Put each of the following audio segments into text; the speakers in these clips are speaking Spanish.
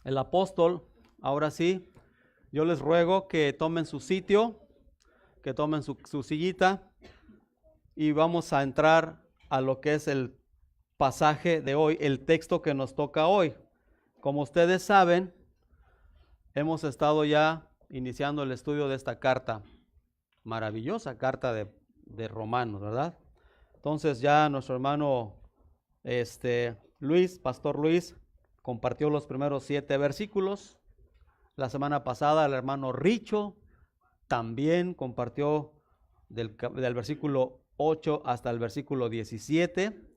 el apóstol. Ahora sí, yo les ruego que tomen su sitio, que tomen su sillita y vamos a entrar a lo que es el pasaje de hoy, el texto que nos toca hoy. Como ustedes saben, hemos estado ya iniciando el estudio de esta carta, maravillosa carta de Romanos, ¿verdad? Entonces ya nuestro hermano Luis, Pastor Luis, compartió los primeros 7 versículos. La semana pasada el hermano Richo también compartió del versículo 8 hasta el versículo 17.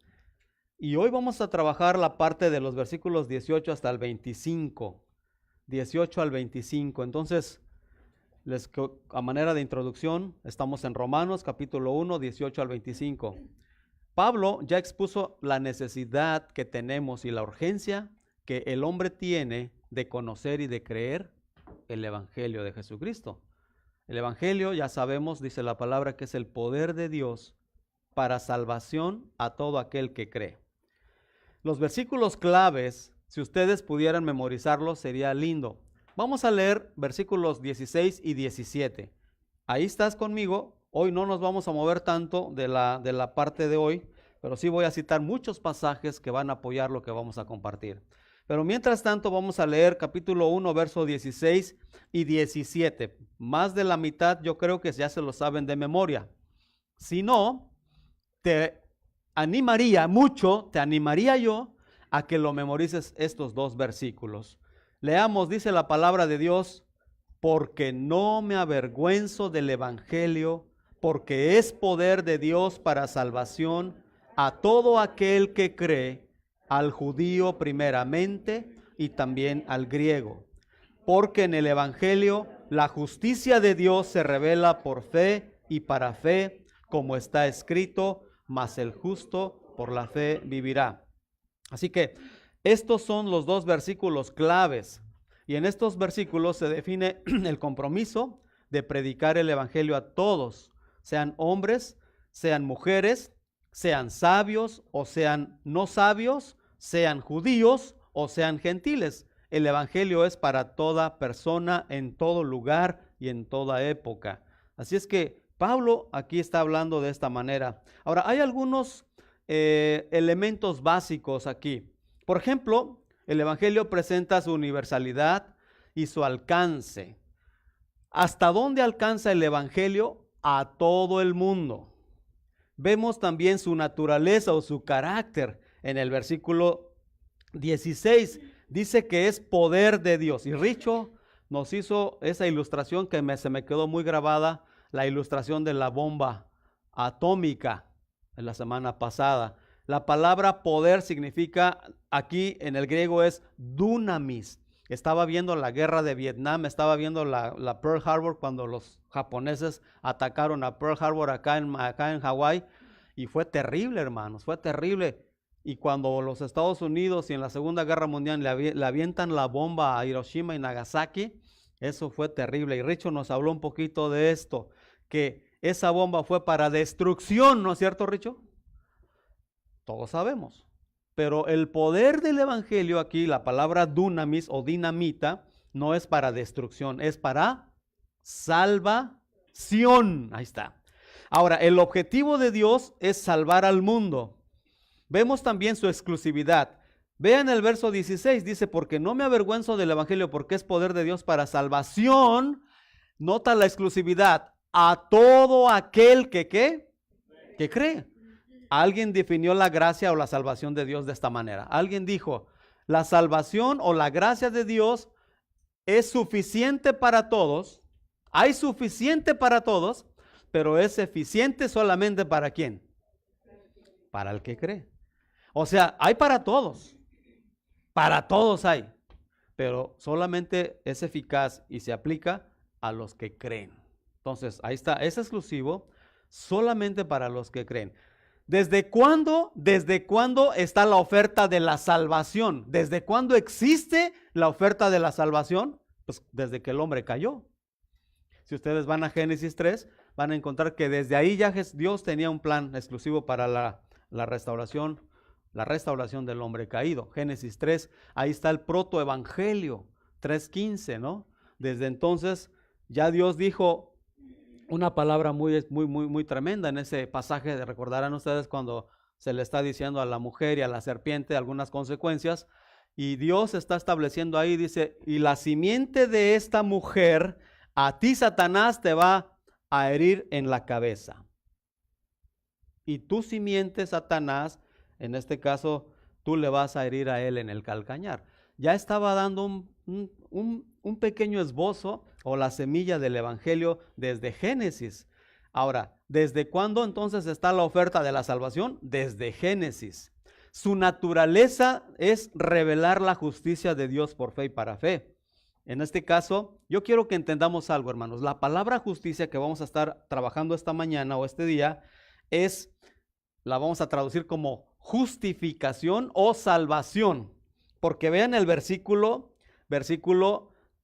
Y hoy vamos a trabajar la parte de los versículos 18 hasta el 25. 18 al 25. Entonces, a manera de introducción, estamos en Romanos capítulo 1, 18 al 25. Pablo ya expuso la necesidad que tenemos y la urgencia que el hombre tiene de conocer y de creer el Evangelio de Jesucristo. El Evangelio, ya sabemos, dice la palabra, que es el poder de Dios para salvación a todo aquel que cree. Los versículos claves, si ustedes pudieran memorizarlos, sería lindo. Vamos a leer versículos 16 y 17. Ahí estás conmigo. Hoy no nos vamos a mover tanto de la parte de hoy, pero sí voy a citar muchos pasajes que van a apoyar lo que vamos a compartir. Pero mientras tanto vamos a leer capítulo 1, versos 16 y 17. Más de la mitad yo creo que ya se lo saben de memoria. Si no, te animaría yo a que lo memorices estos 2 versículos. Leamos, dice la palabra de Dios, porque no me avergüenzo del Evangelio, porque es poder de Dios para salvación a todo aquel que cree, al judío primeramente y también al griego. Porque en el Evangelio la justicia de Dios se revela por fe y para fe, como está escrito, mas el justo por la fe vivirá. Así que estos son los 2 versículos claves. Y en estos versículos se define el compromiso de predicar el Evangelio a todos, sean hombres, sean mujeres, sean sabios o sean no sabios, sean judíos o sean gentiles. El Evangelio es para toda persona, en todo lugar y en toda época. Así es que Pablo aquí está hablando de esta manera. Ahora, hay algunos elementos básicos aquí. Por ejemplo, el Evangelio presenta su universalidad y su alcance. ¿Hasta dónde alcanza el Evangelio? A todo el mundo. Vemos también su naturaleza o su carácter en el versículo 16. Dice que es poder de Dios. Y Richo nos hizo esa ilustración que se me quedó muy grabada, la ilustración de la bomba atómica en la semana pasada. La palabra poder significa, aquí en el griego es dunamis. Estaba viendo la guerra de Vietnam, estaba viendo la Pearl Harbor cuando los japoneses atacaron a Pearl Harbor acá en Hawái, y fue terrible, hermanos, fue terrible. Y cuando los Estados Unidos y en la Segunda Guerra Mundial le avientan la bomba a Hiroshima y Nagasaki, eso fue terrible. Y Richo nos habló un poquito de esto, que esa bomba fue para destrucción, ¿no es cierto, Richo? Todos sabemos. Pero el poder del Evangelio aquí, la palabra dunamis o dinamita, no es para destrucción, es para salvación. Ahí está. Ahora, el objetivo de Dios es salvar al mundo. Vemos también su exclusividad. Vean el verso 16, dice, porque no me avergüenzo del Evangelio, porque es poder de Dios para salvación. Nota la exclusividad, a todo aquel que cree. Alguien definió la gracia o la salvación de Dios de esta manera. Alguien dijo, la salvación o la gracia de Dios es suficiente para todos. Hay suficiente para todos, pero es eficiente solamente para ¿quién? Para el que cree. O sea, hay para todos hay, pero solamente es eficaz y se aplica a los que creen. Entonces, ahí está, es exclusivo solamente para los que creen. ¿Desde cuándo está la oferta de la salvación? ¿Desde cuándo existe la oferta de la salvación? Pues desde que el hombre cayó. Si ustedes van a Génesis 3, van a encontrar que desde ahí ya Dios tenía un plan exclusivo para la restauración la restauración del hombre caído. Génesis 3, ahí está el protoevangelio, 3:15, ¿no? Desde entonces ya Dios dijo una palabra muy tremenda en ese pasaje. Recordarán ustedes cuando se le está diciendo a la mujer y a la serpiente algunas consecuencias, y Dios está estableciendo ahí, dice, y la simiente de esta mujer, a ti Satanás te va a herir en la cabeza. Y tu simiente, Satanás, en este caso, tú le vas a herir a él en el calcañar. Ya estaba dando un pequeño esbozo o la semilla del evangelio desde Génesis. Ahora, ¿desde cuándo entonces está la oferta de la salvación? Desde Génesis. Su naturaleza es revelar la justicia de Dios por fe y para fe. En este caso, yo quiero que entendamos algo, hermanos. La palabra justicia que vamos a estar trabajando esta mañana o este día la vamos a traducir como justificación o salvación. Porque vean el versículo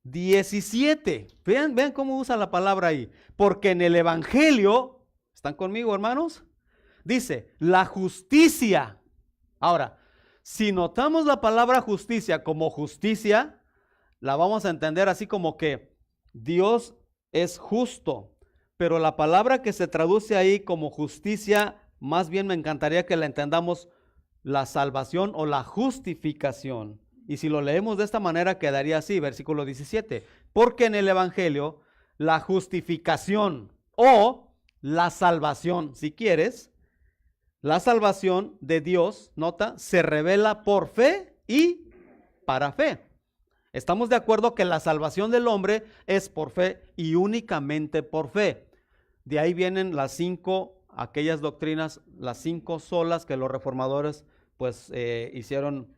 17. Vean cómo usa la palabra ahí. Porque en el evangelio, ¿están conmigo, hermanos? Dice, la justicia. Ahora, si notamos la palabra justicia como justicia, la vamos a entender así como que Dios es justo, pero la palabra que se traduce ahí como justicia, más bien me encantaría que la entendamos la salvación o la justificación. Y si lo leemos de esta manera quedaría así, versículo 17, porque en el evangelio la justificación o la salvación, si quieres, la salvación de Dios, nota, se revela por fe y para fe. Estamos de acuerdo que la salvación del hombre es por fe y únicamente por fe. De ahí vienen aquellas doctrinas, las 5 solas que los reformadores pues hicieron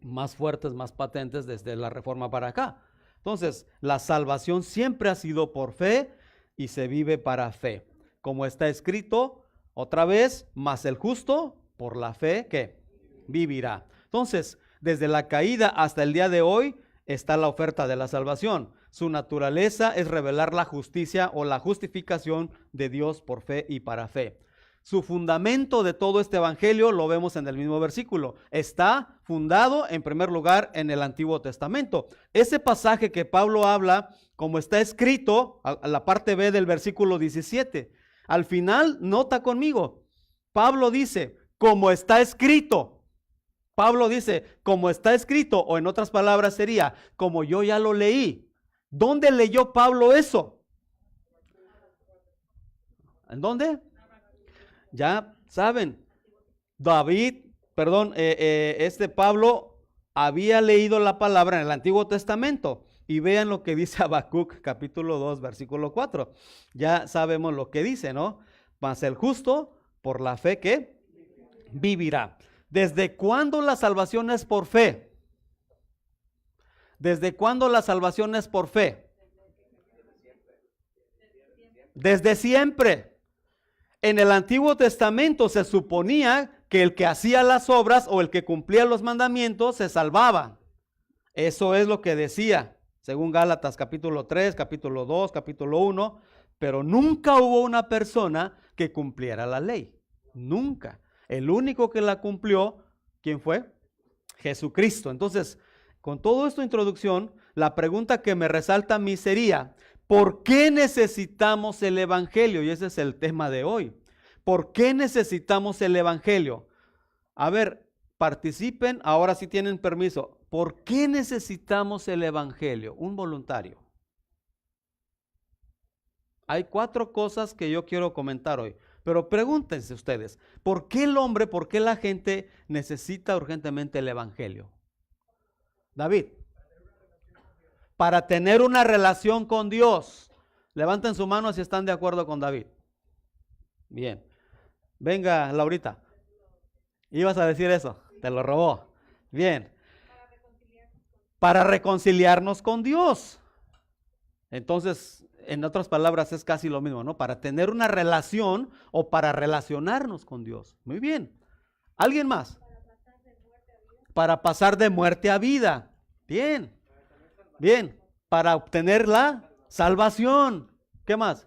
más fuertes, más patentes desde la reforma para acá. Entonces, la salvación siempre ha sido por fe y se vive para fe. Como está escrito, otra vez, mas el justo por la fe que vivirá. Entonces, desde la caída hasta el día de hoy, está la oferta de la salvación. Su naturaleza es revelar la justicia o la justificación de Dios por fe y para fe. Su fundamento de todo este evangelio lo vemos en el mismo versículo. Está fundado en primer lugar en el Antiguo Testamento. Ese pasaje que Pablo habla, como está escrito, a la parte B del versículo 17. Al final, nota conmigo, Pablo dice, como está escrito. Pablo dice, como está escrito, o en otras palabras sería, como yo ya lo leí. ¿Dónde leyó Pablo eso? ¿En dónde? Ya saben, Pablo había leído la palabra en el Antiguo Testamento. Y vean lo que dice Habacuc, capítulo 2, versículo 4. Ya sabemos lo que dice, ¿no? Mas el justo, por la fe que vivirá. ¿Desde cuándo la salvación es por fe? ¿Desde cuándo la salvación es por fe? Desde siempre. En el Antiguo Testamento se suponía que el que hacía las obras o el que cumplía los mandamientos se salvaba. Eso es lo que decía, según Gálatas capítulo 3, capítulo 2, capítulo 1, pero nunca hubo una persona que cumpliera la ley. Nunca. El único que la cumplió, ¿quién fue? Jesucristo. Entonces, con todo esto introducción, la pregunta que me resalta a mí sería, ¿por qué necesitamos el evangelio? Y ese es el tema de hoy. ¿Por qué necesitamos el evangelio? A ver, participen, ahora sí tienen permiso. ¿Por qué necesitamos el evangelio? Un voluntario. Hay 4 cosas que yo quiero comentar hoy. Pero pregúntense ustedes, ¿por qué el hombre, por qué la gente necesita urgentemente el evangelio? David. Para tener una relación con Dios. Levanten su mano si están de acuerdo con David. Bien. Venga, Laurita. Ibas a decir eso, te lo robó. Bien. Para reconciliarnos con Dios. Entonces, en otras palabras, es casi lo mismo, ¿no? Para tener una relación o para relacionarnos con Dios. Muy bien. ¿Alguien más? Para pasar de muerte a vida. Bien. Bien. Para obtener la salvación. ¿Qué más?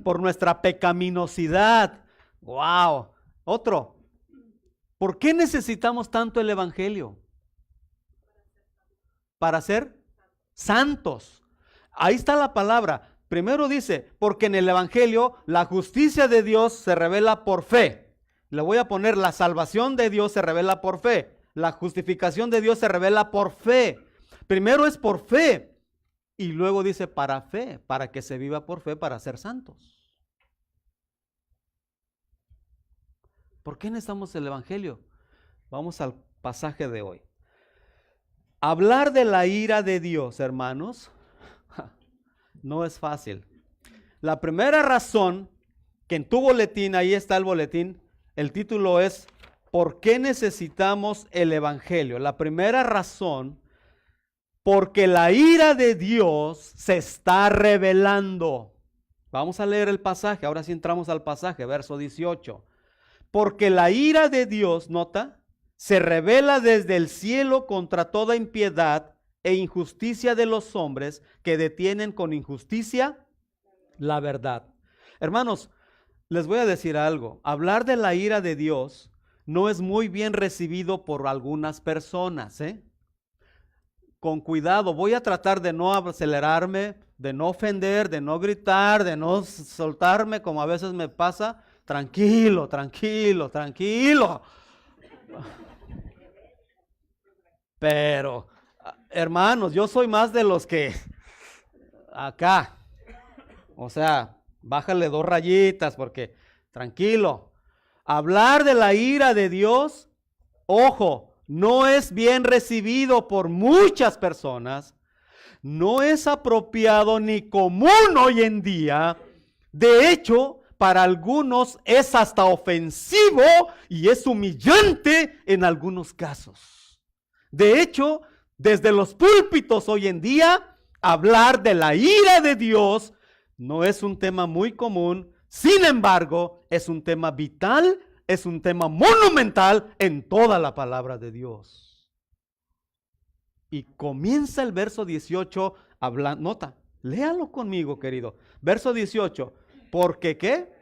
Por nuestra pecaminosidad. Wow. Otro. ¿Por qué necesitamos tanto el Evangelio? Para ser santos. Ahí está la palabra. Primero dice, porque en el Evangelio la justicia de Dios se revela por fe. Le voy a poner, la salvación de Dios se revela por fe. La justificación de Dios se revela por fe. Primero es por fe. Y luego dice para fe, para que se viva por fe, para ser santos. ¿Por qué necesitamos el Evangelio? Vamos al pasaje de hoy. Hablar de la ira de Dios, hermanos, no es fácil. La primera razón que en tu boletín, ahí está el boletín, el título es ¿por qué necesitamos el Evangelio? La primera razón, porque la ira de Dios se está revelando. Vamos a leer el pasaje, ahora sí entramos al pasaje, verso 18. Porque la ira de Dios, nota, se revela desde el cielo contra toda impiedad e injusticia de los hombres que detienen con injusticia la verdad. Hermanos, les voy a decir algo. Hablar de la ira de Dios no es muy bien recibido por algunas personas, Con cuidado, voy a tratar de no acelerarme, de no ofender, de no gritar, de no soltarme como a veces me pasa. Tranquilo, tranquilo, tranquilo. Pero, hermanos, yo soy más de los que acá, o sea, bájale 2 rayitas porque, tranquilo. Hablar de la ira de Dios, ojo, no es bien recibido por muchas personas, no es apropiado ni común hoy en día. De hecho, para algunos es hasta ofensivo y es humillante en algunos casos. De hecho, desde los púlpitos hoy en día, hablar de la ira de Dios no es un tema muy común. Sin embargo, es un tema vital, es un tema monumental en toda la palabra de Dios. Y comienza el verso 18 hablando, nota, léalo conmigo, querido. Verso 18, ¿porque qué?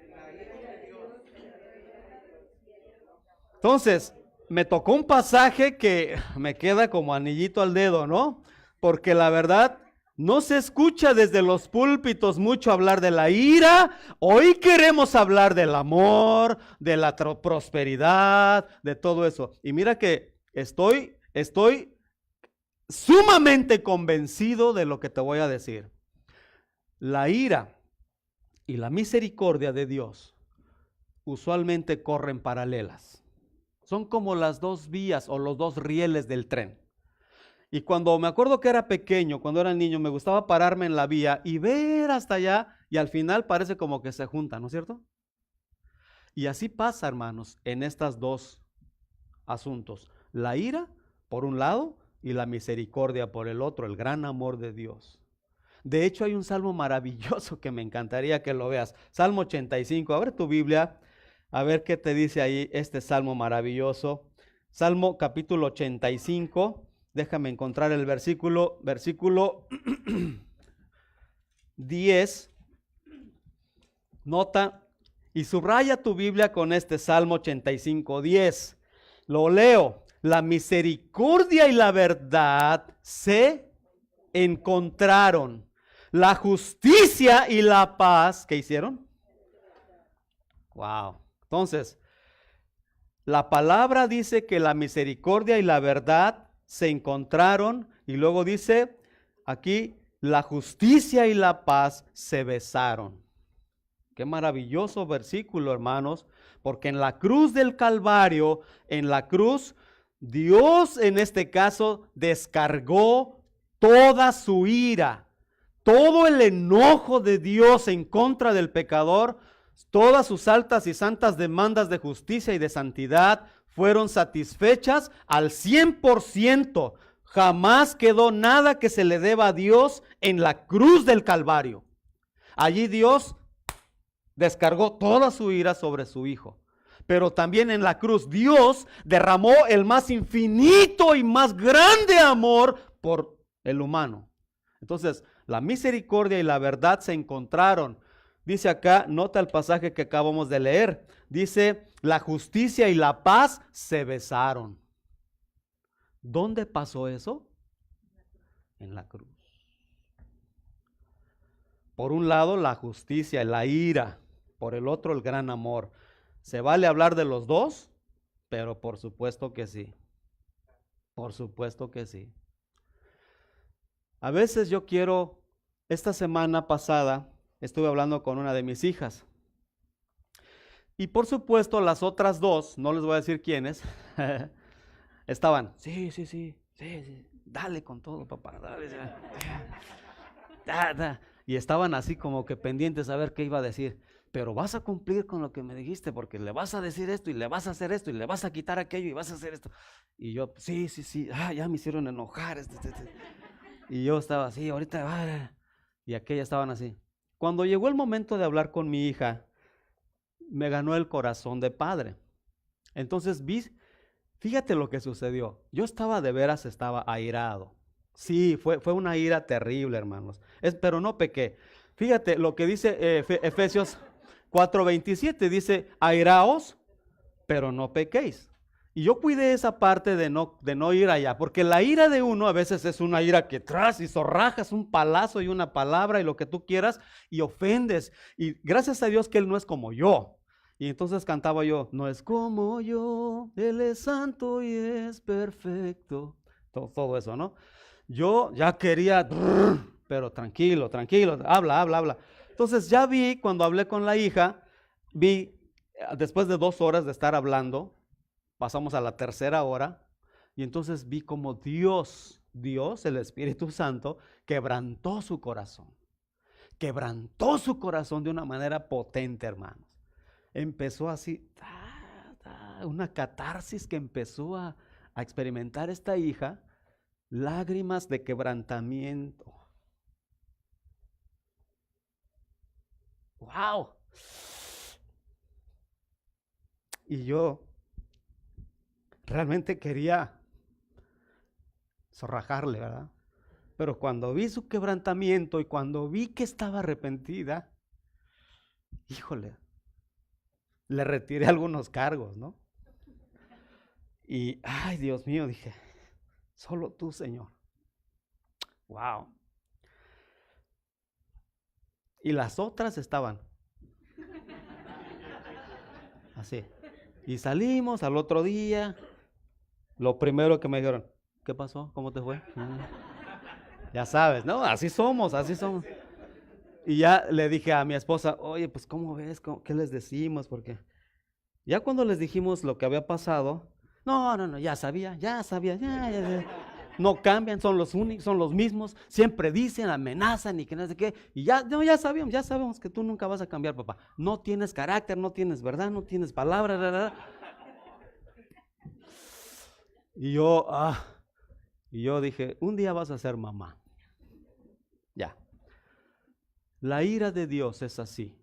Entonces, me tocó un pasaje que me queda como anillito al dedo, ¿no? Porque la verdad, no se escucha desde los púlpitos mucho hablar de la ira. Hoy queremos hablar del amor, de la prosperidad, de todo eso. Y mira que estoy sumamente convencido de lo que te voy a decir. La ira y la misericordia de Dios usualmente corren paralelas. Son como las 2 vías o los 2 rieles del tren. Y cuando me acuerdo que era pequeño, cuando era niño, me gustaba pararme en la vía y ver hasta allá y al final parece como que se juntan, ¿no es cierto? Y así pasa, hermanos, en estos 2 asuntos. La ira por un lado y la misericordia por el otro, el gran amor de Dios. De hecho, hay un salmo maravilloso que me encantaría que lo veas. Salmo 85, abre tu Biblia, a ver qué te dice ahí este salmo maravilloso. Salmo capítulo 85, déjame encontrar el versículo 10. Nota y subraya tu Biblia con este Salmo 85, 10. Lo leo. La misericordia y la verdad se encontraron. La justicia y la paz, ¿qué hicieron? Wow. Entonces, la palabra dice que la misericordia y la verdad se encontraron y luego dice aquí, la justicia y la paz se besaron. Qué maravilloso versículo, hermanos, porque en la cruz del Calvario, en la cruz, Dios en este caso descargó toda su ira, todo el enojo de Dios en contra del pecador. Todas sus altas y santas demandas de justicia y de santidad fueron satisfechas al 100%. Jamás quedó nada que se le deba a Dios en la cruz del Calvario. Allí Dios descargó toda su ira sobre su Hijo. Pero también en la cruz Dios derramó el más infinito y más grande amor por el humano. Entonces, la misericordia y la verdad se encontraron. Dice acá, nota el pasaje que acabamos de leer. dice, la justicia y la paz se besaron. ¿Dónde pasó eso? En la cruz. Por un lado la justicia, la ira, por el otro el gran amor. ¿Se vale hablar de los dos? Pero por supuesto que sí. Por supuesto que sí. A veces yo quiero, esta semana pasada estuve hablando con una de mis hijas. Y por supuesto las otras dos, no les voy a decir quiénes, estaban, sí, dale con todo, papá, dale. Y estaban así como que pendientes a ver qué iba a decir. Pero vas a cumplir con lo que me dijiste, porque le vas a decir esto y le vas a hacer esto y le vas a quitar aquello y vas a hacer esto. Y yo, sí, ya me hicieron enojar. Y yo estaba así, ahorita, y aquellas estaban así. Cuando llegó el momento de hablar con mi hija, me ganó el corazón de padre. Entonces fíjate lo que sucedió. Yo estaba airado. Sí, fue una ira terrible, hermanos. Pero no pequé. Fíjate lo que dice Efesios 4:27, dice, airaos, pero no pequéis. Y yo cuidé esa parte de no ir allá, porque la ira de uno a veces es una ira que tras y zorrajas un palazo y una palabra y lo que tú quieras y ofendes. Y gracias a Dios que Él no es como yo. Y entonces cantaba yo, no es como yo, Él es santo y es perfecto. Todo eso, ¿no? Yo ya quería, pero tranquilo, habla. Entonces ya vi, cuando hablé con la hija, después de 2 horas de estar hablando, pasamos a la 3.ª hora, y entonces vi como Dios, el Espíritu Santo, quebrantó su corazón de una manera potente, hermanos. Empezó así, una catarsis que empezó a experimentar esta hija, lágrimas de quebrantamiento. ¡Wow! Y yo realmente quería zorrajarle, ¿verdad? Pero cuando vi su quebrantamiento y cuando vi que estaba arrepentida, híjole, le retiré algunos cargos, ¿no? Y, ay, Dios mío, dije, solo tú, Señor. ¡Wow! Y las otras estaban así. Y salimos al otro día. Lo primero que me dijeron, ¿qué pasó? ¿Cómo te fue? Ya sabes, ¿no? Así somos. Y ya le dije a mi esposa, oye, pues ¿cómo ves? ¿Qué les decimos? Porque ya cuando les dijimos lo que había pasado, no, ya sabía. No cambian, son los únicos, son los mismos, siempre dicen, amenazan y que no sé qué. Y ya sabemos que tú nunca vas a cambiar, papá. No tienes carácter, no tienes verdad, no tienes palabra. Y yo dije, un día vas a ser mamá. Ya. La ira de Dios es así.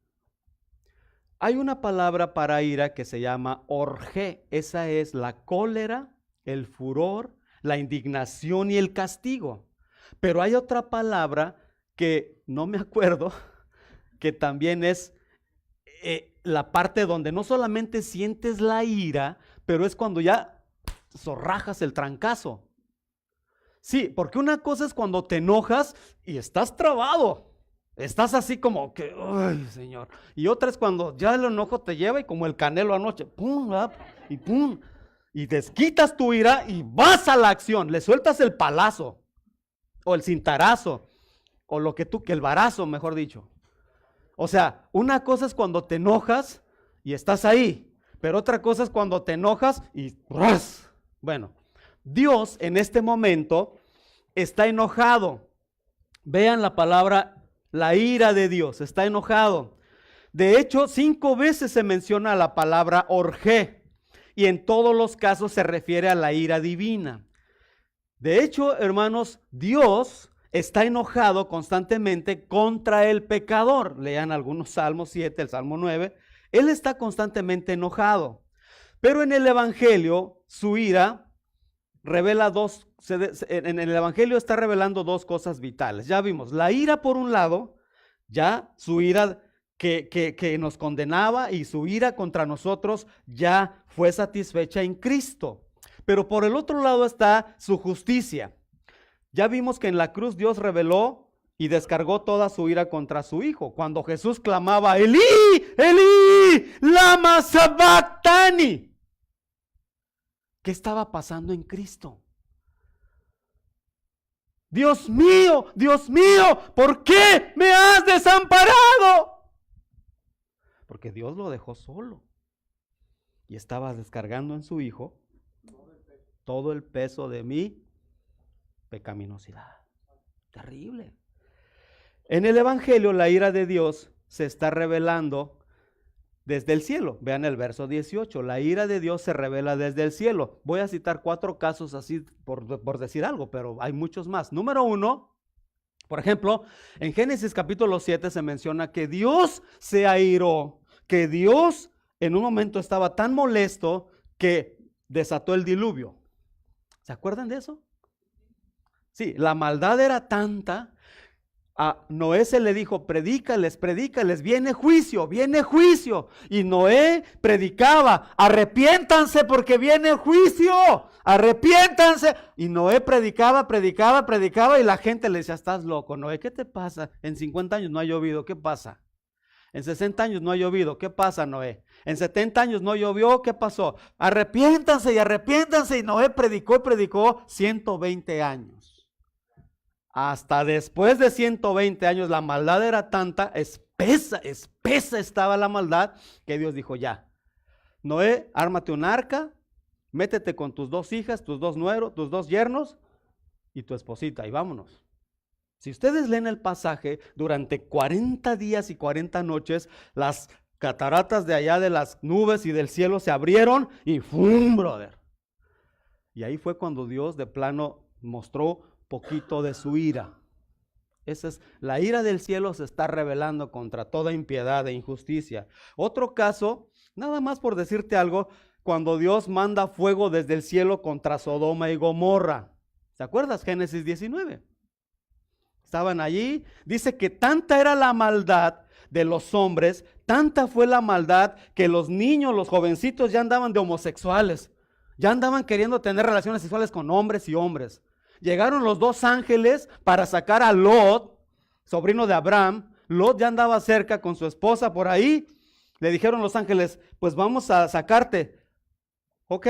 Hay una palabra para ira que se llama orgé. Esa es la cólera, el furor, la indignación y el castigo. Pero hay otra palabra que no me acuerdo, que también es la parte donde no solamente sientes la ira, pero es cuando ya zorrajas el trancazo. Sí, porque una cosa es cuando te enojas y estás trabado. Estás así como que, ¡ay, Señor! Y otra es cuando ya el enojo te lleva y como el Canelo anoche, ¡pum! Y ¡pum! Y desquitas tu ira y vas a la acción. Le sueltas el palazo o el cintarazo o el varazo, mejor dicho. O sea, una cosa es cuando te enojas y estás ahí, pero otra cosa es cuando te enojas y ¡ras! Bueno, Dios en este momento está enojado. Vean la palabra, la ira de Dios, está enojado. De hecho, 5 veces se menciona la palabra orgé y en todos los casos se refiere a la ira divina. De hecho, hermanos, Dios está enojado constantemente contra el pecador. Lean algunos Salmos 7, el Salmo 9. Él está constantemente enojado. Pero en el Evangelio, su ira revela en el Evangelio está revelando 2 cosas vitales. Ya vimos, la ira por un lado, ya su ira que nos condenaba y su ira contra nosotros ya fue satisfecha en Cristo. Pero por el otro lado está su justicia. Ya vimos que en la cruz Dios reveló y descargó toda su ira contra su Hijo. Cuando Jesús clamaba, Elí, Elí, lama sabactani. ¿Qué estaba pasando en Cristo? Dios mío, ¿por qué me has desamparado? Porque Dios lo dejó solo y estaba descargando en su Hijo todo el peso de mi pecaminosidad. Terrible. En el Evangelio la ira de Dios se está revelando desde el cielo. Vean el verso 18, la ira de Dios se revela desde el cielo. Voy a citar 4 casos así por decir algo, pero hay muchos más. Número 1, por ejemplo, en Génesis capítulo 7 se menciona que Dios se airó, que Dios en un momento estaba tan molesto que desató el diluvio. ¿Se acuerdan de eso? Sí, la maldad era tanta. A Noé se le dijo, predícales, viene juicio. Y Noé predicaba, arrepiéntanse porque viene juicio, arrepiéntanse. Y Noé predicaba y la gente le decía, estás loco, Noé, ¿qué te pasa? En 50 años no ha llovido, ¿qué pasa? En 60 años no ha llovido, ¿qué pasa, Noé? En 70 años no llovió, ¿qué pasó? Arrepiéntanse. Y Noé predicó 120 años. Hasta después de 120 años la maldad era tanta, espesa estaba la maldad, que Dios dijo, ya, Noé, ármate un arca, métete con tus 2 hijas, tus 2 nueros, tus 2 yernos y tu esposita y vámonos. Si ustedes leen el pasaje, durante 40 días y 40 noches, las cataratas de allá de las nubes y del cielo se abrieron y ¡fum, brother! Y ahí fue cuando Dios de plano mostró poquito de su ira. Esa es la ira del cielo, se está revelando contra toda impiedad e injusticia. Otro caso, nada más por decirte algo, cuando Dios manda fuego desde el cielo contra Sodoma y Gomorra. ¿Te acuerdas? Génesis 19. Estaban allí, dice que tanta era la maldad de los hombres, tanta fue la maldad que los niños, los jovencitos ya andaban de homosexuales, ya andaban queriendo tener relaciones sexuales con hombres y hombres. Llegaron los 2 ángeles para sacar a Lot, sobrino de Abraham. Lot ya andaba cerca con su esposa por ahí. Le dijeron los ángeles, pues vamos a sacarte. Ok,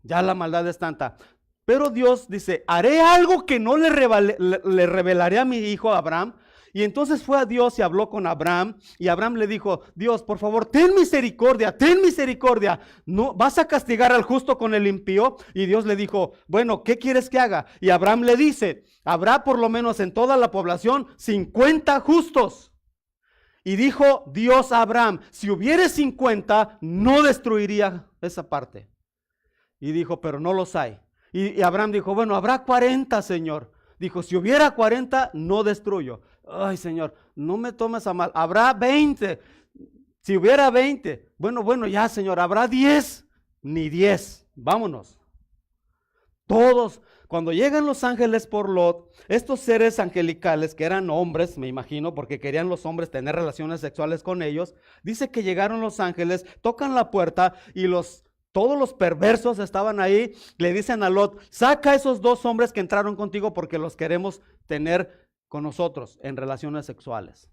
ya la maldad es tanta. Pero Dios dice, haré algo que no le revelaré a mi hijo Abraham. Y entonces fue a Dios y habló con Abraham. Y Abraham le dijo, Dios, por favor, ten misericordia. No, ¿vas a castigar al justo con el impío? Y Dios le dijo, bueno, ¿qué quieres que haga? Y Abraham le dice, habrá por lo menos en toda la población 50 justos. Y dijo Dios a Abraham, si hubiere 50, no destruiría esa parte. Y dijo, pero no los hay. Y Abraham dijo, bueno, habrá 40, Señor. Dijo, si hubiera 40, no destruyo. Ay, Señor, no me tomes a mal. Habrá 20. Si hubiera 20, bueno, ya, Señor, habrá 10. Ni 10. Vámonos. Todos, cuando llegan los ángeles por Lot, estos seres angelicales que eran hombres, me imagino, porque querían los hombres tener relaciones sexuales con ellos, dice que llegaron los ángeles, tocan la puerta y todos los perversos estaban ahí, le dicen a Lot, saca a esos 2 hombres que entraron contigo porque los queremos tener con nosotros en relaciones sexuales.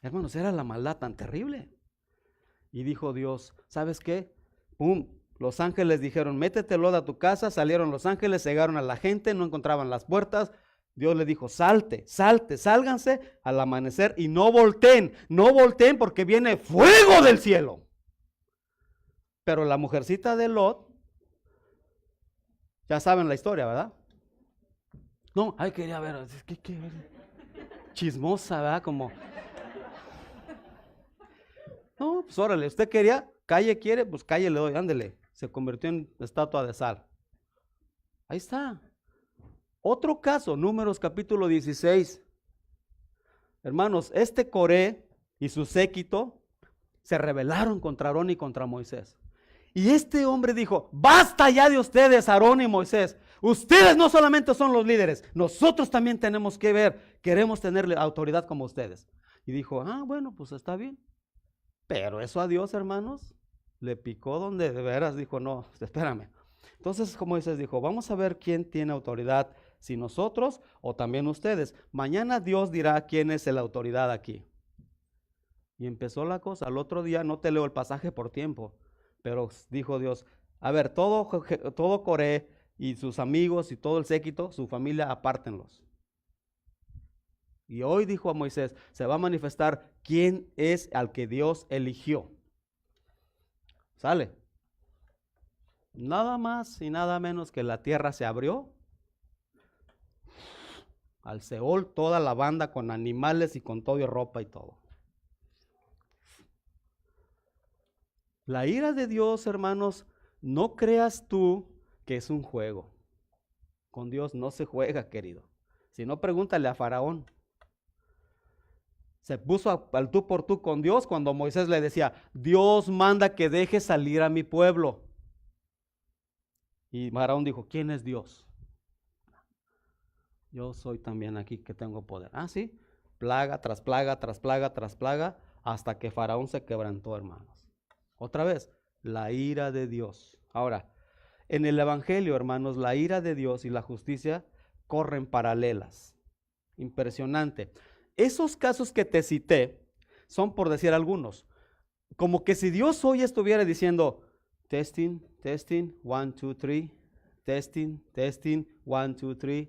Hermanos, era la maldad tan terrible. Y dijo Dios, ¿sabes qué? ¡Pum! Los ángeles dijeron, métete Lot a tu casa. Salieron los ángeles, cegaron a la gente, no encontraban las puertas. Dios le dijo, sálganse al amanecer y no volteen porque viene fuego del cielo. Pero la mujercita de Lot, ya saben la historia, ¿verdad? No, quería ver, ¿qué? Chismosa, ¿verdad? Como, no, pues órale, usted quería, calle quiere, pues calle le doy, ándele. Se convirtió en estatua de sal. Ahí está. Otro caso, Números capítulo 16. Hermanos, Coré y su séquito se rebelaron contra Aarón y contra Moisés. Y este hombre dijo, basta ya de ustedes, Aarón y Moisés. Ustedes no solamente son los líderes, nosotros también tenemos que ver, queremos tener autoridad como ustedes. Y dijo, bueno, pues está bien. Pero eso a Dios, hermanos, le picó donde de veras dijo, no, espérame. Entonces, como Moisés dijo, vamos a ver quién tiene autoridad, si nosotros o también ustedes. Mañana Dios dirá quién es la autoridad aquí. Y empezó la cosa. Al otro día, no te leo el pasaje por tiempo, pero dijo Dios, a ver, todo Coré y sus amigos y todo el séquito, su familia, apártenlos. Y hoy dijo a Moisés, se va a manifestar quién es al que Dios eligió. ¿Sale? Nada más y nada menos que la tierra se abrió. Al Seol, toda la banda con animales y con todo y ropa y todo. La ira de Dios, hermanos, no creas tú que es un juego. Con Dios no se juega, querido. Si no, pregúntale a Faraón. Se puso al tú por tú con Dios cuando Moisés le decía, Dios manda que deje salir a mi pueblo. Y Faraón dijo, ¿quién es Dios? Yo soy también aquí que tengo poder. Sí, plaga tras plaga, tras plaga, tras plaga, hasta que Faraón se quebrantó, hermanos. Otra vez, la ira de Dios. Ahora, en el Evangelio, hermanos, la ira de Dios y la justicia corren paralelas. Impresionante. Esos casos que te cité son, por decir algunos, como que si Dios hoy estuviera diciendo, testing, testing, 1, 2, 3, testing, testing, 1, 2, 3.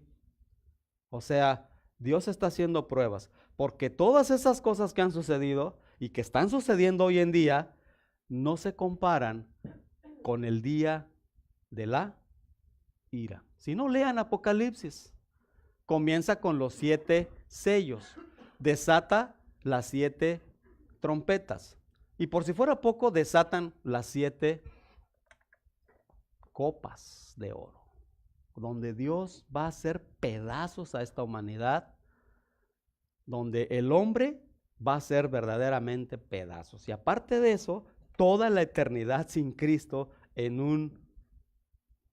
O sea, Dios está haciendo pruebas, porque todas esas cosas que han sucedido y que están sucediendo hoy en día, no se comparan con el día de la ira. Si no, lean Apocalipsis. Comienza con los 7 sellos. Desata las 7 trompetas. Y por si fuera poco, desatan las 7 copas de oro, donde Dios va a hacer pedazos a esta humanidad, donde el hombre va a ser verdaderamente pedazos. Y aparte de eso, toda la eternidad sin Cristo en un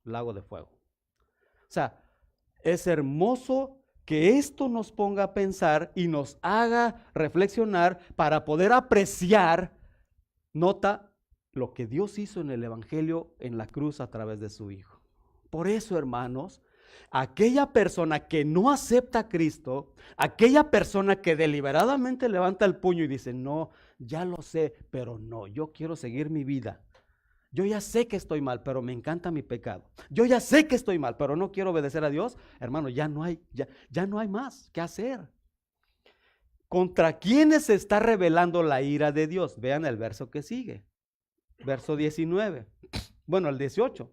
lago de fuego. O sea, es hermoso que esto nos ponga a pensar y nos haga reflexionar para poder apreciar, nota, lo que Dios hizo en el Evangelio en la cruz a través de su Hijo. Por eso, hermanos, aquella persona que no acepta a Cristo, aquella persona que deliberadamente levanta el puño y dice, no, ya lo sé, pero no, yo quiero seguir mi vida. Yo ya sé que estoy mal, pero me encanta mi pecado. Yo ya sé que estoy mal, pero no quiero obedecer a Dios. Hermano, ya no hay más que hacer. ¿Contra quiénes se está revelando la ira de Dios? Vean el verso que sigue. Verso 19. Bueno, el 18.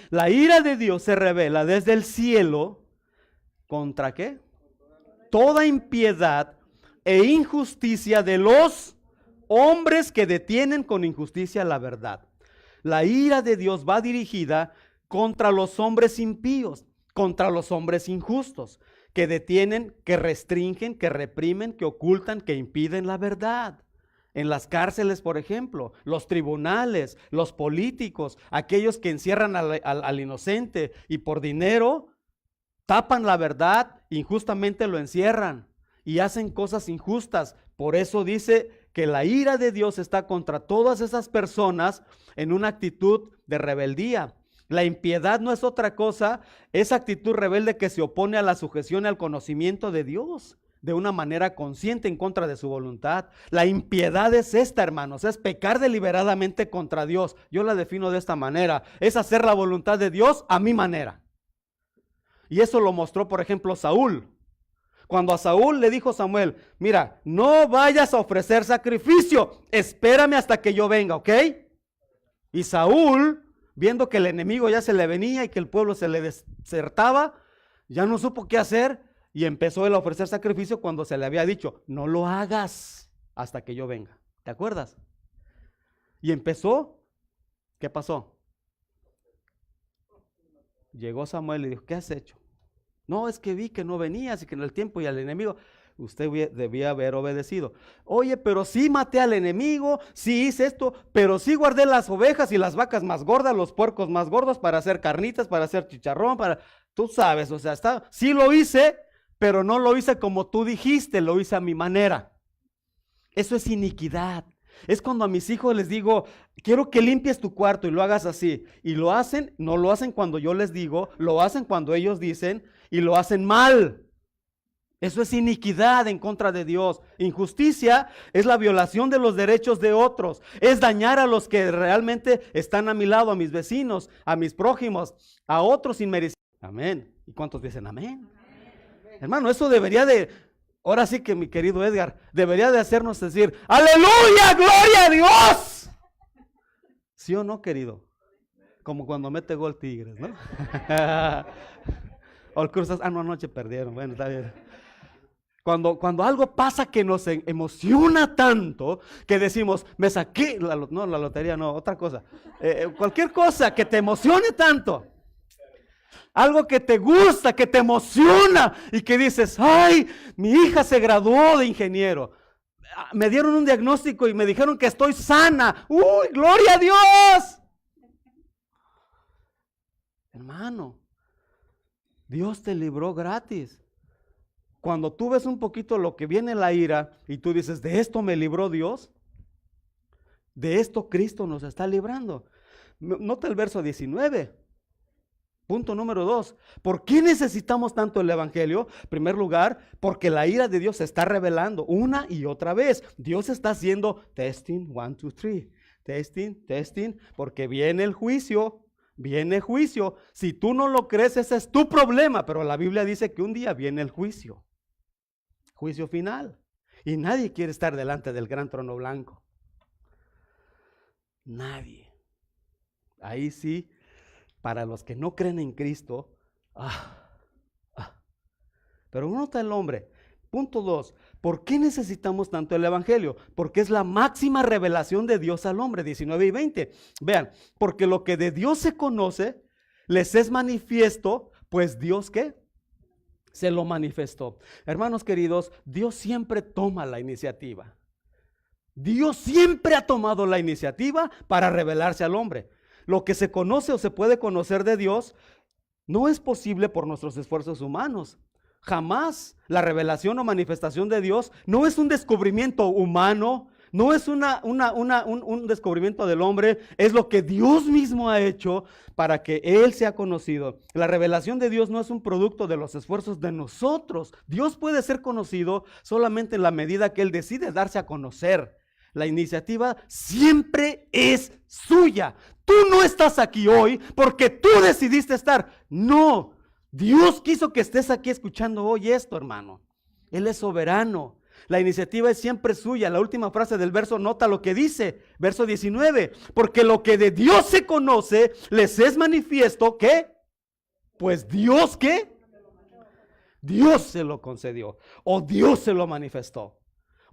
La ira de Dios se revela desde el cielo. ¿Contra qué? Toda impiedad e injusticia de los hombres que detienen con injusticia la verdad. La ira de Dios va dirigida contra los hombres impíos, contra los hombres injustos, que detienen, que restringen, que reprimen, que ocultan, que impiden la verdad. En las cárceles, por ejemplo, los tribunales, los políticos, aquellos que encierran al inocente y por dinero tapan la verdad, injustamente lo encierran y hacen cosas injustas. Por eso dice que la ira de Dios está contra todas esas personas en una actitud de rebeldía. La impiedad no es otra cosa, esa actitud rebelde que se opone a la sujeción y al conocimiento de Dios de una manera consciente en contra de su voluntad. La impiedad es esta, hermanos, es pecar deliberadamente contra Dios. Yo la defino de esta manera, es hacer la voluntad de Dios a mi manera. Y eso lo mostró, por ejemplo, Saúl. Cuando a Saúl le dijo Samuel, mira, no vayas a ofrecer sacrificio, espérame hasta que yo venga, ¿ok? Y Saúl, viendo que el enemigo ya se le venía y que el pueblo se le desertaba, ya no supo qué hacer y empezó él a ofrecer sacrificio cuando se le había dicho, no lo hagas hasta que yo venga. ¿Te acuerdas? Y empezó, ¿qué pasó? Llegó Samuel y dijo, ¿qué has hecho? No, es que vi que no venías y que en el tiempo y al enemigo, usted debía haber obedecido. Oye, pero sí maté al enemigo, sí hice esto, pero sí guardé las ovejas y las vacas más gordas, los puercos más gordos para hacer carnitas, para hacer chicharrón, tú sabes, o sea, sí lo hice, pero no lo hice como tú dijiste, lo hice a mi manera. Eso es iniquidad. Es cuando a mis hijos les digo, quiero que limpies tu cuarto y lo hagas así. Y lo hacen, no lo hacen cuando yo les digo, lo hacen cuando ellos dicen y lo hacen mal. Eso es iniquidad en contra de Dios. Injusticia es la violación de los derechos de otros. Es dañar a los que realmente están a mi lado, a mis vecinos, a mis prójimos, a otros sin merecer. Amén. ¿Y cuántos dicen amén? Amén. Hermano, eso debería de, ahora sí que mi querido Edgar, debería de hacernos decir, ¡aleluya, gloria a Dios! ¿Sí o no, querido? Como cuando mete gol Tigres, ¿no? O el Cruz Azul, no, anoche perdieron, bueno, está bien. Cuando algo pasa que nos emociona tanto, que decimos, me saqué, la lotería no, otra cosa, cualquier cosa que te emocione tanto, algo que te gusta, que te emociona y que dices, ay, mi hija se graduó de ingeniero, me dieron un diagnóstico y me dijeron que estoy sana, ¡uy, gloria a Dios! Hermano, Dios te libró gratis. Cuando tú ves un poquito lo que viene la ira y tú dices, de esto me libró Dios, de esto Cristo nos está librando. Nota el verso 19. Punto número 2. ¿Por qué necesitamos tanto el evangelio? En primer lugar, porque la ira de Dios se está revelando una y otra vez. Dios está haciendo testing, 1, 2, 3. Testing, porque viene el juicio. Viene juicio. Si tú no lo crees, ese es tu problema. Pero la Biblia dice que un día viene el juicio. Juicio final. Y nadie quiere estar delante del gran trono blanco. Nadie. Ahí sí, para los que no creen en Cristo, pero uno está el hombre. Punto 2. ¿Por qué necesitamos tanto el evangelio? Porque es la máxima revelación de Dios al hombre, 19 y 20. Vean, porque lo que de Dios se conoce, les es manifiesto, pues Dios, ¿qué? Se lo manifestó. Hermanos queridos, Dios siempre toma la iniciativa. Dios siempre ha tomado la iniciativa para revelarse al hombre. Lo que se conoce o se puede conocer de Dios no es posible por nuestros esfuerzos humanos. Jamás la revelación o manifestación de Dios no es un descubrimiento humano, no es un descubrimiento del hombre, es lo que Dios mismo ha hecho para que Él sea conocido. La revelación de Dios no es un producto de los esfuerzos de nosotros. Dios puede ser conocido solamente en la medida que Él decide darse a conocer. La iniciativa siempre es suya. Tú no estás aquí hoy porque tú decidiste estar. No, Dios quiso que estés aquí escuchando hoy esto, hermano. Él es soberano. La iniciativa es siempre suya. La última frase del verso, nota lo que dice, verso 19. Porque lo que de Dios se conoce, les es manifiesto, ¿qué? Pues Dios, ¿qué? Dios se lo concedió o Dios se lo manifestó.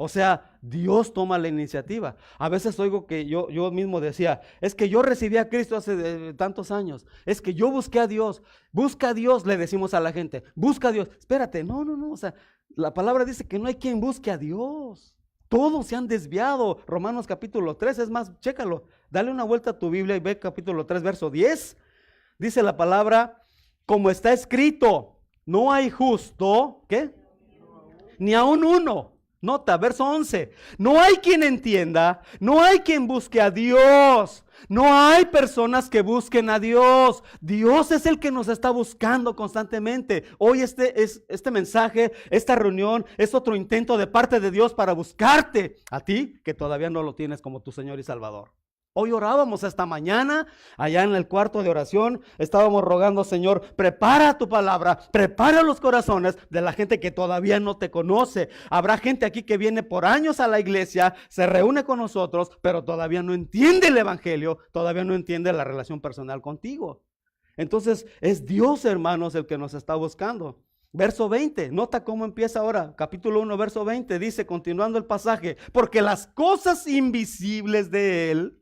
O sea, Dios toma la iniciativa. A veces oigo que yo mismo decía, es que yo recibí a Cristo hace tantos años. Es que yo busqué a Dios. Busca a Dios, le decimos a la gente. Busca a Dios. Espérate, no. O sea, la palabra dice que no hay quien busque a Dios. Todos se han desviado. Romanos capítulo 3, es más, chécalo. Dale una vuelta a tu Biblia y ve capítulo 3, verso 10. Dice la palabra, como está escrito, no hay justo, ¿qué? Ni aun uno. Nota, verso 11, no hay quien entienda, no hay quien busque a Dios, no hay personas que busquen a Dios. Dios es el que nos está buscando constantemente. Hoy este mensaje, esta reunión es otro intento de parte de Dios para buscarte a ti que todavía no lo tienes como tu Señor y Salvador. Hoy orábamos esta mañana, allá en el cuarto de oración, estábamos rogando, Señor, prepara tu palabra, prepara los corazones de la gente que todavía no te conoce. Habrá gente aquí que viene por años a la iglesia, se reúne con nosotros, pero todavía no entiende el evangelio, todavía no entiende la relación personal contigo. Entonces, es Dios, hermanos, el que nos está buscando. Verso 20, nota cómo empieza ahora, capítulo 1, verso 20, dice, continuando el pasaje, porque las cosas invisibles de Él,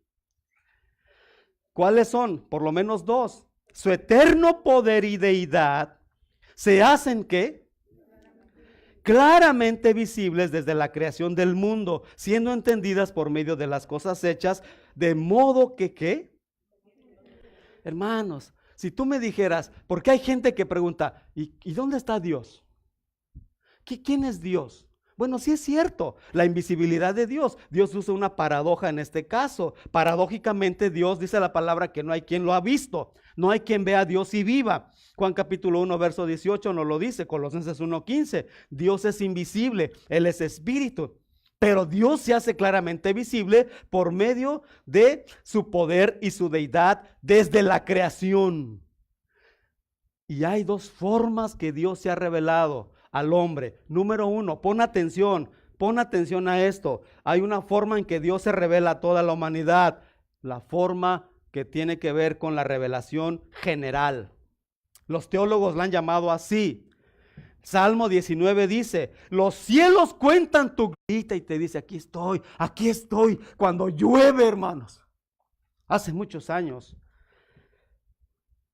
¿cuáles son? Por lo menos dos. Su eterno poder y deidad se hacen ¿qué? Claramente visibles desde la creación del mundo, siendo entendidas por medio de las cosas hechas, de modo que ¿qué? Hermanos, si tú me dijeras, porque hay gente que pregunta, ¿y dónde está Dios? ¿Quién es Dios? Bueno, sí es cierto, la invisibilidad de Dios. Dios usa una paradoja en este caso. Paradójicamente Dios dice la palabra que no hay quien lo ha visto. No hay quien vea a Dios y viva. Juan capítulo 1, verso 18 nos lo dice, Colosenses 1:15. Dios es invisible, Él es espíritu. Pero Dios se hace claramente visible por medio de su poder y su deidad desde la creación. Y hay dos formas que Dios se ha revelado al hombre. Número uno, pon atención a esto. Hay una forma en que Dios se revela a toda la humanidad. La forma que tiene que ver con la revelación general. Los teólogos la han llamado así. Salmo 19 dice, los cielos cuentan tu grita, y te dice, aquí estoy, cuando llueve, hermanos. Hace muchos años,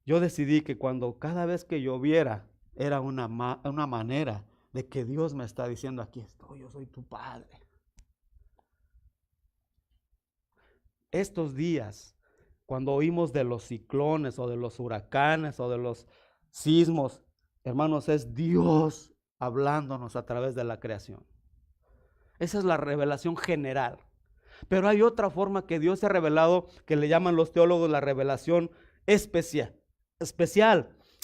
yo decidí que cada vez que lloviera, era una manera de que Dios me está diciendo, aquí estoy, yo soy tu Padre. Estos días, cuando oímos de los ciclones o de los huracanes o de los sismos, hermanos, es Dios hablándonos a través de la creación. Esa es la revelación general. Pero hay otra forma que Dios se ha revelado, que le llaman los teólogos la revelación especial.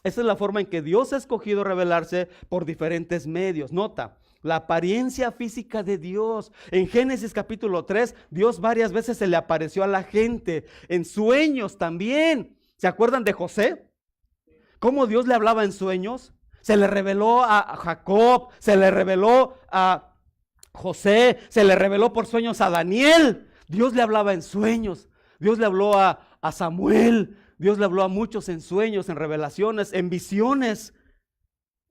Esa es la forma en que Dios ha escogido revelarse por diferentes medios. Nota, la apariencia física de Dios. En Génesis capítulo 3, Dios varias veces se le apareció a la gente, en sueños también. ¿Se acuerdan de José? ¿Cómo Dios le hablaba en sueños? Se le reveló a Jacob, se le reveló a José, se le reveló por sueños a Daniel. Dios le hablaba en sueños. Dios le habló a Samuel. Dios le habló a muchos en sueños, en revelaciones, en visiones.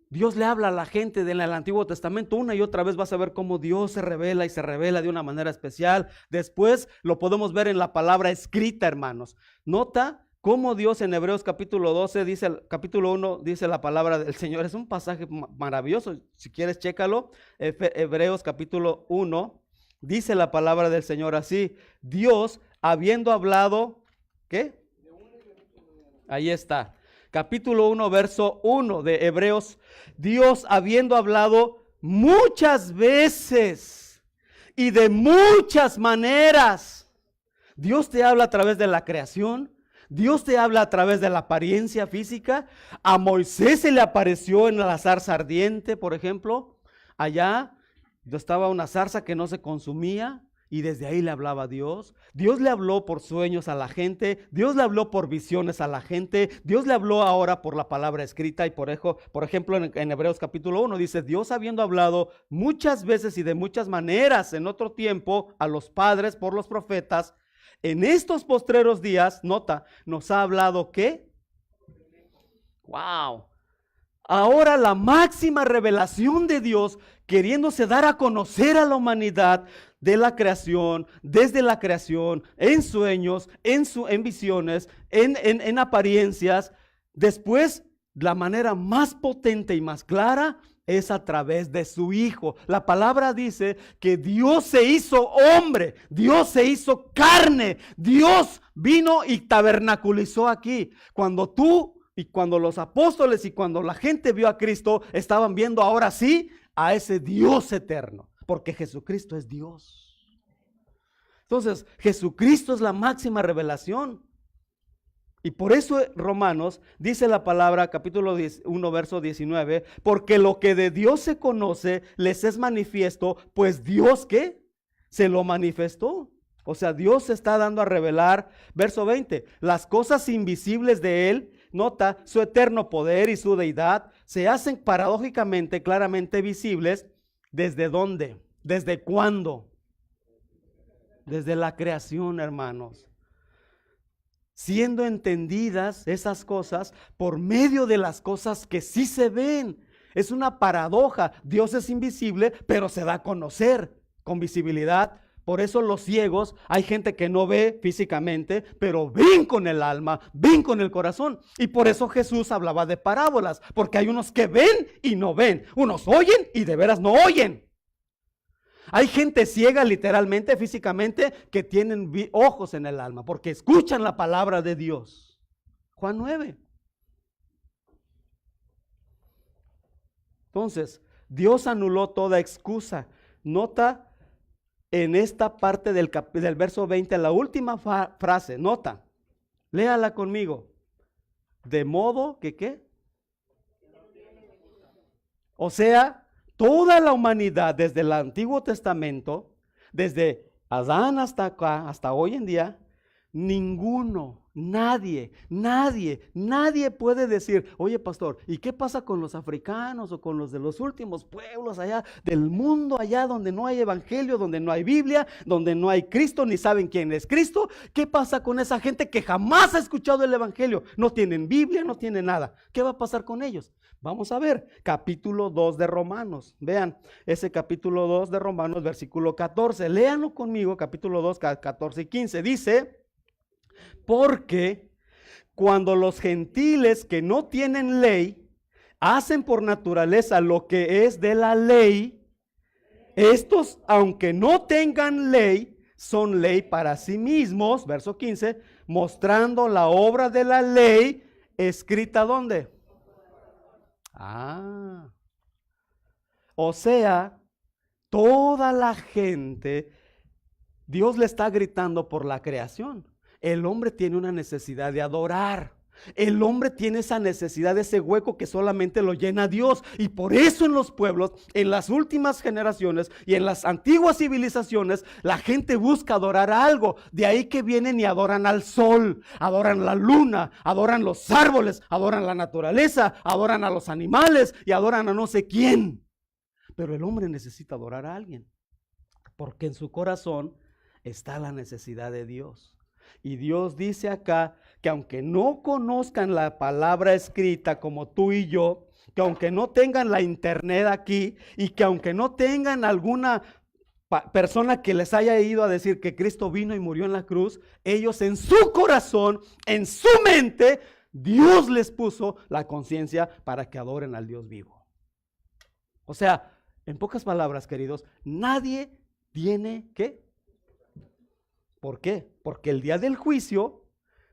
Dios le habla a la gente del Antiguo Testamento. Una y otra vez vas a ver cómo Dios se revela y se revela de una manera especial. Después lo podemos ver en la palabra escrita, hermanos. Nota cómo Dios en Hebreos capítulo 12, capítulo 1, dice la palabra del Señor. Es un pasaje maravilloso. Si quieres, chécalo. Hebreos capítulo 1, dice la palabra del Señor así. Dios, habiendo hablado, ¿qué? Ahí está. Capítulo 1, verso 1 de Hebreos. Dios, habiendo hablado muchas veces y de muchas maneras. Dios te habla a través de la creación. Dios te habla a través de la apariencia física. A Moisés se le apareció en la zarza ardiente, por ejemplo. Allá estaba una zarza que no se consumía. Y desde ahí le hablaba a Dios. Dios le habló por sueños a la gente. Dios le habló por visiones a la gente. Dios le habló ahora por la palabra escrita. Y por ejemplo en Hebreos capítulo 1 dice, Dios habiendo hablado muchas veces y de muchas maneras en otro tiempo a los padres por los profetas, en estos postreros días, nota, nos ha hablado ¿qué? ¡Wow! Ahora la máxima revelación de Dios, queriéndose dar a conocer a la humanidad de la creación, desde la creación, en sueños, en visiones, en apariencias. Después, la manera más potente y más clara es a través de su Hijo. La palabra dice que Dios se hizo hombre, Dios se hizo carne, Dios vino y tabernaculizó aquí. Cuando tú y cuando los apóstoles y cuando la gente vio a Cristo, estaban viendo ahora sí a ese Dios eterno, porque Jesucristo es Dios. Entonces, Jesucristo es la máxima revelación. Y por eso Romanos dice la palabra, capítulo 1, verso 19, porque lo que de Dios se conoce les es manifiesto, pues Dios, ¿qué? Se lo manifestó. O sea, Dios se está dando a revelar, verso 20, las cosas invisibles de Él, nota, su eterno poder y su deidad, se hacen paradójicamente, claramente visibles, ¿desde dónde? ¿Desde cuándo? Desde la creación, hermanos. Siendo entendidas esas cosas por medio de las cosas que sí se ven. Es una paradoja. Dios es invisible, pero se da a conocer con visibilidad. Por eso los ciegos, hay gente que no ve físicamente, pero ven con el alma, ven con el corazón. Y por eso Jesús hablaba de parábolas, porque hay unos que ven y no ven. Unos oyen y de veras no oyen. Hay gente ciega literalmente, físicamente, que tienen ojos en el alma, porque escuchan la palabra de Dios. Juan 9. Entonces, Dios anuló toda excusa. Nota en esta parte del verso 20, la última frase, nota, léala conmigo. De modo que, ¿qué? O sea, toda la humanidad desde el Antiguo Testamento, desde Adán hasta acá, hasta hoy en día, nadie puede decir, oye pastor, ¿y qué pasa con los africanos o con los de los últimos pueblos allá del mundo, allá donde no hay evangelio, donde no hay Biblia, donde no hay Cristo, ni saben quién es Cristo? ¿Qué pasa con esa gente que jamás ha escuchado el evangelio? No tienen Biblia, no tienen nada. ¿Qué va a pasar con ellos? Vamos a ver, capítulo 2 de Romanos. Vean, ese capítulo 2 de Romanos, versículo 14. Léanlo conmigo, capítulo 2, 14 y 15. Dice: porque cuando los gentiles que no tienen ley hacen por naturaleza lo que es de la ley, estos, aunque no tengan ley, son ley para sí mismos, verso 15, mostrando la obra de la ley escrita ¿dónde? O sea, toda la gente, Dios le está gritando por la creación. El hombre tiene una necesidad de adorar. El hombre tiene esa necesidad, ese hueco que solamente lo llena Dios. Y por eso en los pueblos, en las últimas generaciones y en las antiguas civilizaciones, la gente busca adorar algo. De ahí que vienen y adoran al sol, adoran la luna, adoran los árboles, adoran la naturaleza, adoran a los animales y adoran a no sé quién. Pero el hombre necesita adorar a alguien, porque en su corazón está la necesidad de Dios. Y Dios dice acá que aunque no conozcan la palabra escrita como tú y yo, que aunque no tengan la internet aquí y que aunque no tengan alguna persona que les haya ido a decir que Cristo vino y murió en la cruz, ellos en su corazón, en su mente, Dios les puso la conciencia para que adoren al Dios vivo. O sea, en pocas palabras, queridos, nadie tiene que. ¿Por qué? Porque el día del juicio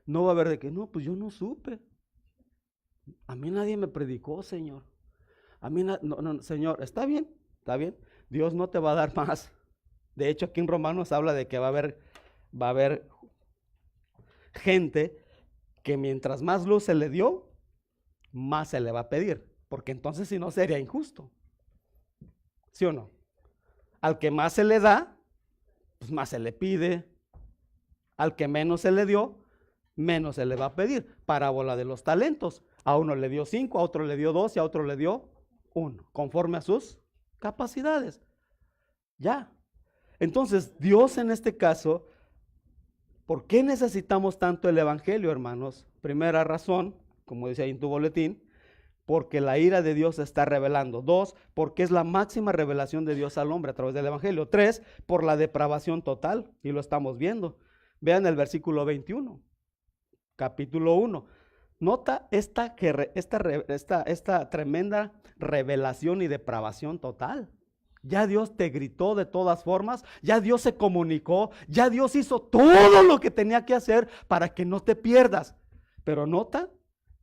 no va a haber de que, no, pues yo no supe. A mí nadie me predicó, Señor. A mí, no, Señor, está bien. Dios no te va a dar más. De hecho, aquí en Romanos habla de que va a haber gente que mientras más luz se le dio, más se le va a pedir. Porque entonces si no sería injusto. ¿Sí o no? Al que más se le da, pues más se le pide. Al que menos se le dio, menos se le va a pedir. Parábola de los talentos. A uno le dio 5, a otro le dio 2 y a otro le dio 1, conforme a sus capacidades. Ya. Entonces, Dios en este caso, ¿por qué necesitamos tanto el evangelio, hermanos? Primera razón, como dice ahí en tu boletín, porque la ira de Dios se está revelando. 2, porque es la máxima revelación de Dios al hombre a través del evangelio. 3, por la depravación total, y lo estamos viendo. Vean el versículo 21, capítulo 1. Nota esta tremenda revelación y depravación total. Ya Dios te gritó de todas formas, ya Dios se comunicó, ya Dios hizo todo lo que tenía que hacer para que no te pierdas. Pero nota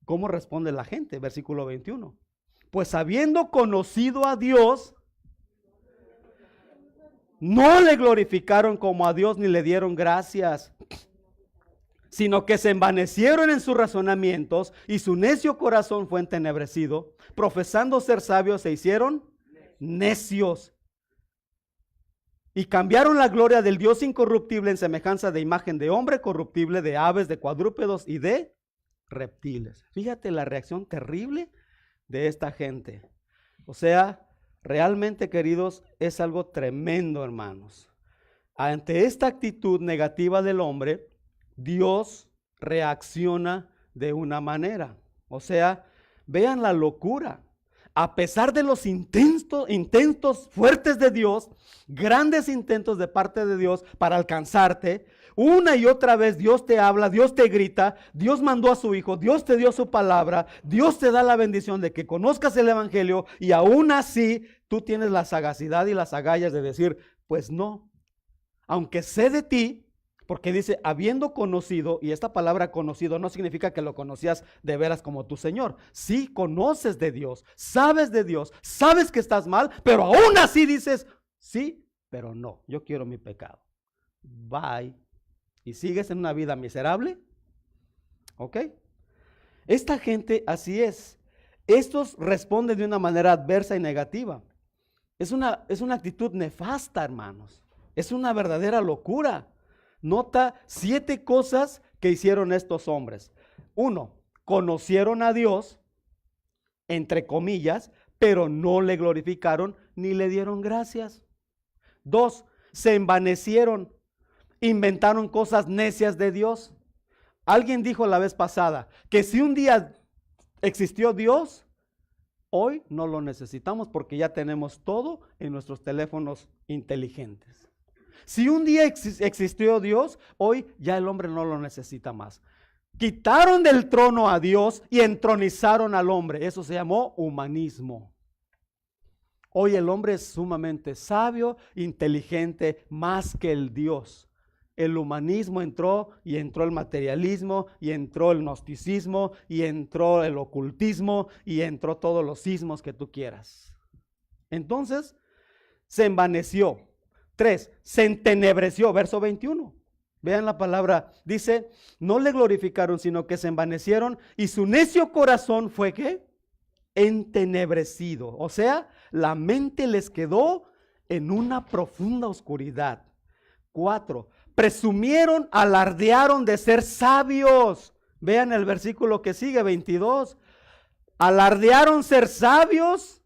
cómo responde la gente, versículo 21. Pues habiendo conocido a Dios, no le glorificaron como a Dios ni le dieron gracias, sino que se envanecieron en sus razonamientos y su necio corazón fue entenebrecido. Profesando ser sabios se hicieron necios y cambiaron la gloria del Dios incorruptible en semejanza de imagen de hombre corruptible, de aves, de cuadrúpedos y de reptiles. Fíjate la reacción terrible de esta gente. O sea, realmente, queridos, es algo tremendo, hermanos. Ante esta actitud negativa del hombre, Dios reacciona de una manera. O sea, vean la locura. A pesar de los intentos fuertes de Dios, grandes intentos de parte de Dios para alcanzarte, una y otra vez Dios te habla, Dios te grita, Dios mandó a su Hijo, Dios te dio su palabra, Dios te da la bendición de que conozcas el evangelio y aún así tú tienes la sagacidad y las agallas de decir, pues no, aunque sé de ti, Porque dice, habiendo conocido, y esta palabra conocido no significa que lo conocías de veras como tu Señor. Sí conoces de Dios, sabes que estás mal, pero aún así dices, sí, pero no, yo quiero mi pecado. Bye. Y sigues en una vida miserable. ¿Ok? Esta gente así es. Estos responden de una manera adversa y negativa. Es una actitud nefasta, hermanos. Es una verdadera locura. Nota 7 cosas que hicieron estos hombres. 1, conocieron a Dios, entre comillas, pero no le glorificaron ni le dieron gracias. 2, se envanecieron, inventaron cosas necias de Dios. Alguien dijo la vez pasada que si un día existió Dios, hoy no lo necesitamos porque ya tenemos todo en nuestros teléfonos inteligentes. Si un día existió Dios, hoy ya el hombre no lo necesita más. Quitaron del trono a Dios y entronizaron al hombre. Eso se llamó humanismo. Hoy el hombre es sumamente sabio, inteligente, más que el Dios. El humanismo entró y entró el materialismo y entró el gnosticismo y entró el ocultismo y entró todos los sismos que tú quieras. Entonces se envaneció. 3, se entenebreció, verso 21. Vean la palabra, dice, no le glorificaron, sino que se envanecieron y su necio corazón fue ¿qué? Entenebrecido. O sea, la mente les quedó en una profunda oscuridad. 4, presumieron, alardearon de ser sabios. Vean el versículo que sigue, 22. Alardearon ser sabios,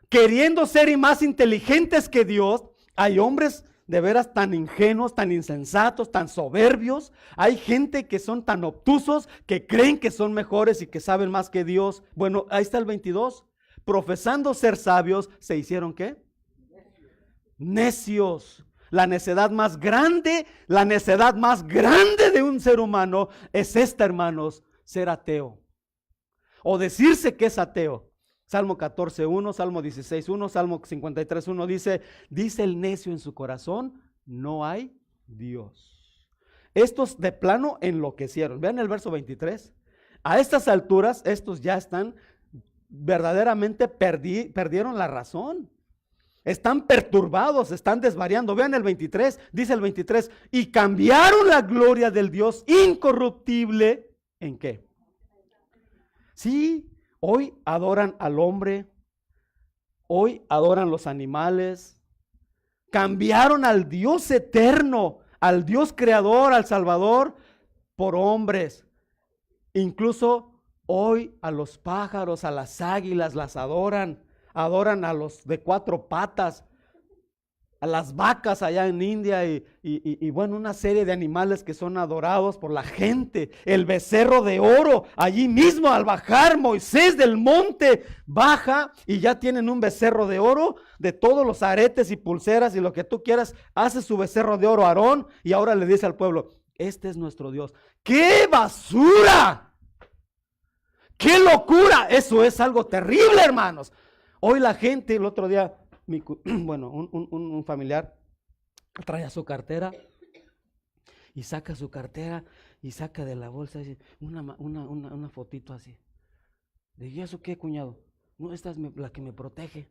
queriendo ser y más inteligentes que Dios. Hay hombres de veras tan ingenuos, tan insensatos, tan soberbios. Hay gente que son tan obtusos que creen que son mejores y que saben más que Dios. Bueno, ahí está el 22. Profesando ser sabios, ¿se hicieron qué? Necios. La necedad más grande de un ser humano es esta, hermanos, ser ateo. O decirse que es ateo. Salmo 14:1, Salmo 16:1, Salmo 53:1 dice el necio en su corazón, no hay Dios. Estos de plano enloquecieron. Vean el verso 23. A estas alturas, estos ya están verdaderamente perdieron la razón. Están perturbados, están desvariando. Vean el 23, dice el 23, y cambiaron la gloria del Dios incorruptible, ¿en qué? Sí, hoy adoran al hombre, hoy adoran los animales, cambiaron al Dios eterno, al Dios creador, al Salvador, por hombres. Incluso hoy a los pájaros, a las águilas las adoran a los de 4 patas, a las vacas allá en India y bueno, una serie de animales que son adorados por la gente. El becerro de oro, allí mismo al bajar Moisés del monte, baja y ya tienen un becerro de oro de todos los aretes y pulseras y lo que tú quieras. Hace su becerro de oro Aarón y ahora le dice al pueblo, este es nuestro Dios. ¡Qué basura! ¡Qué locura! Eso es algo terrible, hermanos. Hoy la gente, el otro día, un familiar trae su cartera y saca su cartera y saca de la bolsa una fotito así. Le dije, ¿eso qué, cuñado? No, esta es la que me protege.